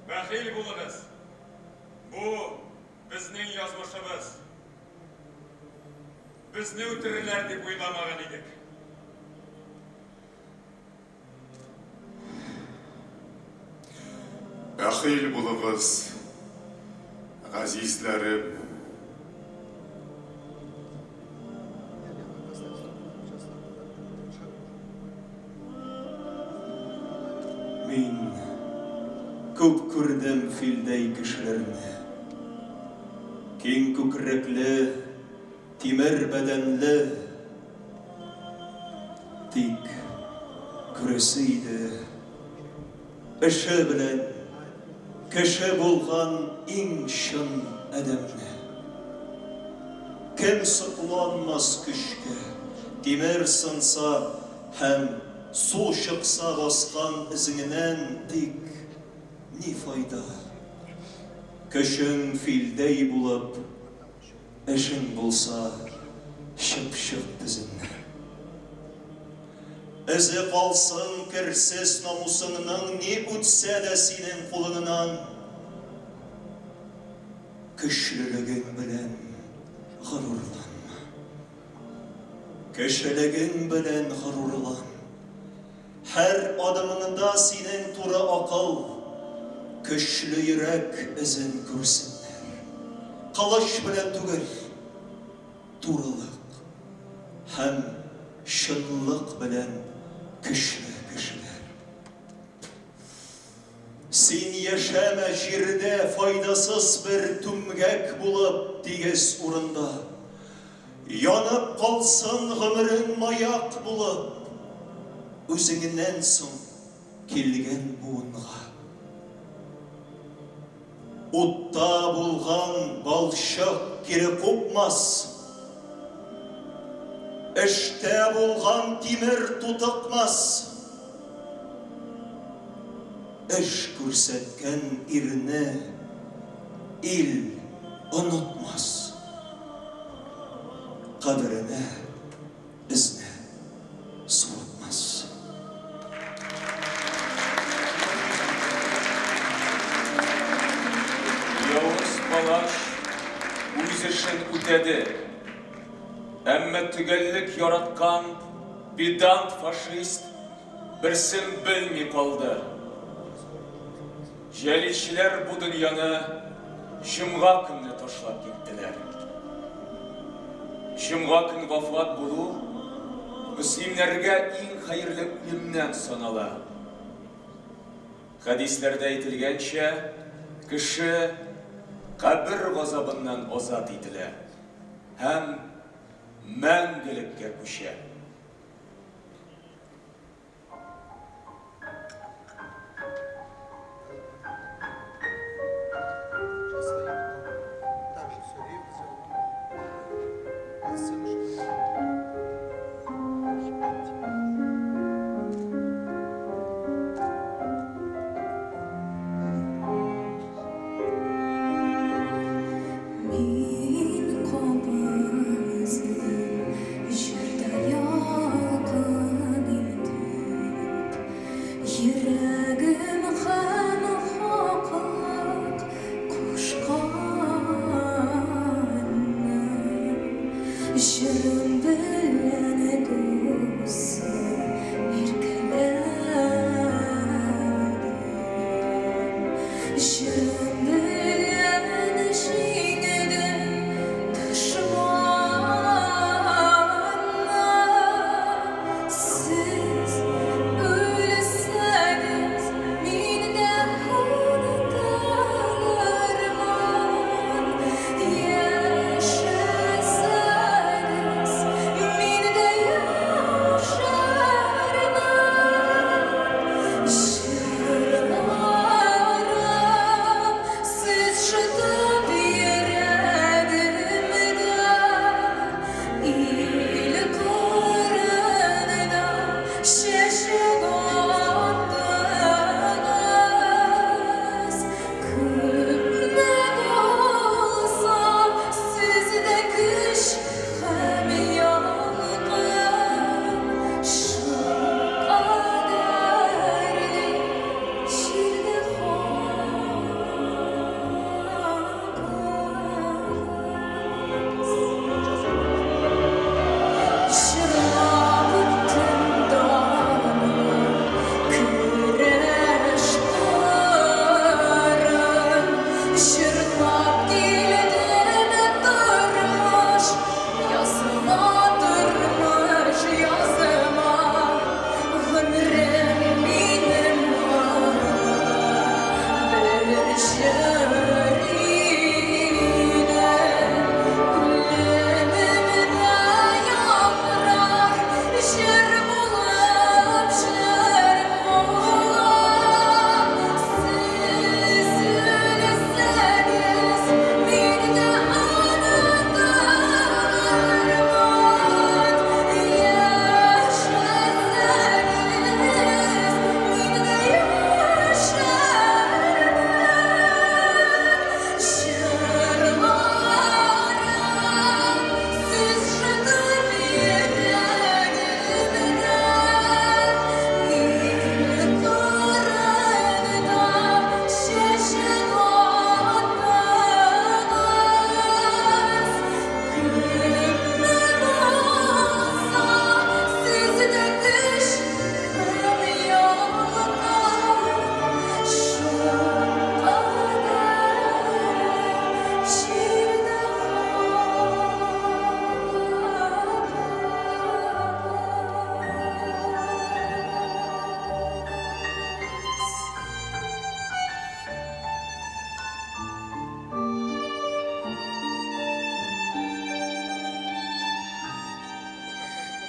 Bəxil bulunuz. Bu bizning yazmışımız. Biz ne ötürüler deb o'ylamagan edik. Baxil bo'ling'iz, azizlarim. Min ko'p ko'rdim filday kishilarni. Keng ko'krakli, temir badanli, tik kurasiydi. Ishi bilan kishi bo'lgan eng shin odamni. Kim saqlanmas kuchga, temir sinsa ham suv chiqsa bosgan izidan tik ne foyda? Kishing filday bo'lib, ishing bo'lsa ship-ship bizinni. Izi qolsin kirsiz nomusingning ne o'tsa da sening qo'lingdan. Kuchliliging bilan g'ururlanma. Kuchliging bilan g'ururlan. Her adımında senin tura akıl, kuchli yurak izin ko'rsinlar. Qilish bilan tugul, turaliq ham shinliq bilan kuchli kishilar. Sen yashama yerda foydasiz bir tumgak bo'lib tegiz o'rinda. Yonib qolsin g'umring mayoq bo'lib, o'zingdan so'ng kelgan buvinga. O'tda bo'lgan balshiq kiri qo'pmas. Ishda bo'lgan temir tutiqmas. эш күрсәткән ирне ил онытмас. Кадеренә изне суытмас. Явыз палаш үз эшен үтәде. Әмма төгәллек яраткан педант фашист берсен белми калды. Жәлилчеләр бу дөньяны җомга көнне ташлап киттеләр. Җомга көн вафат булу мөслимнәргә иң хәерле үлемнән санала. Хадисләрдә әйтелгәнчә, кеше кабер газабыннан азат ителә һәм мәңгелеккә күчә.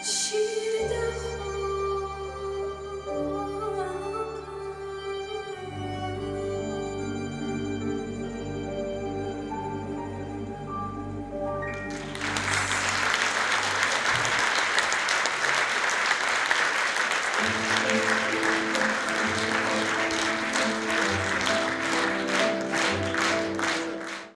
She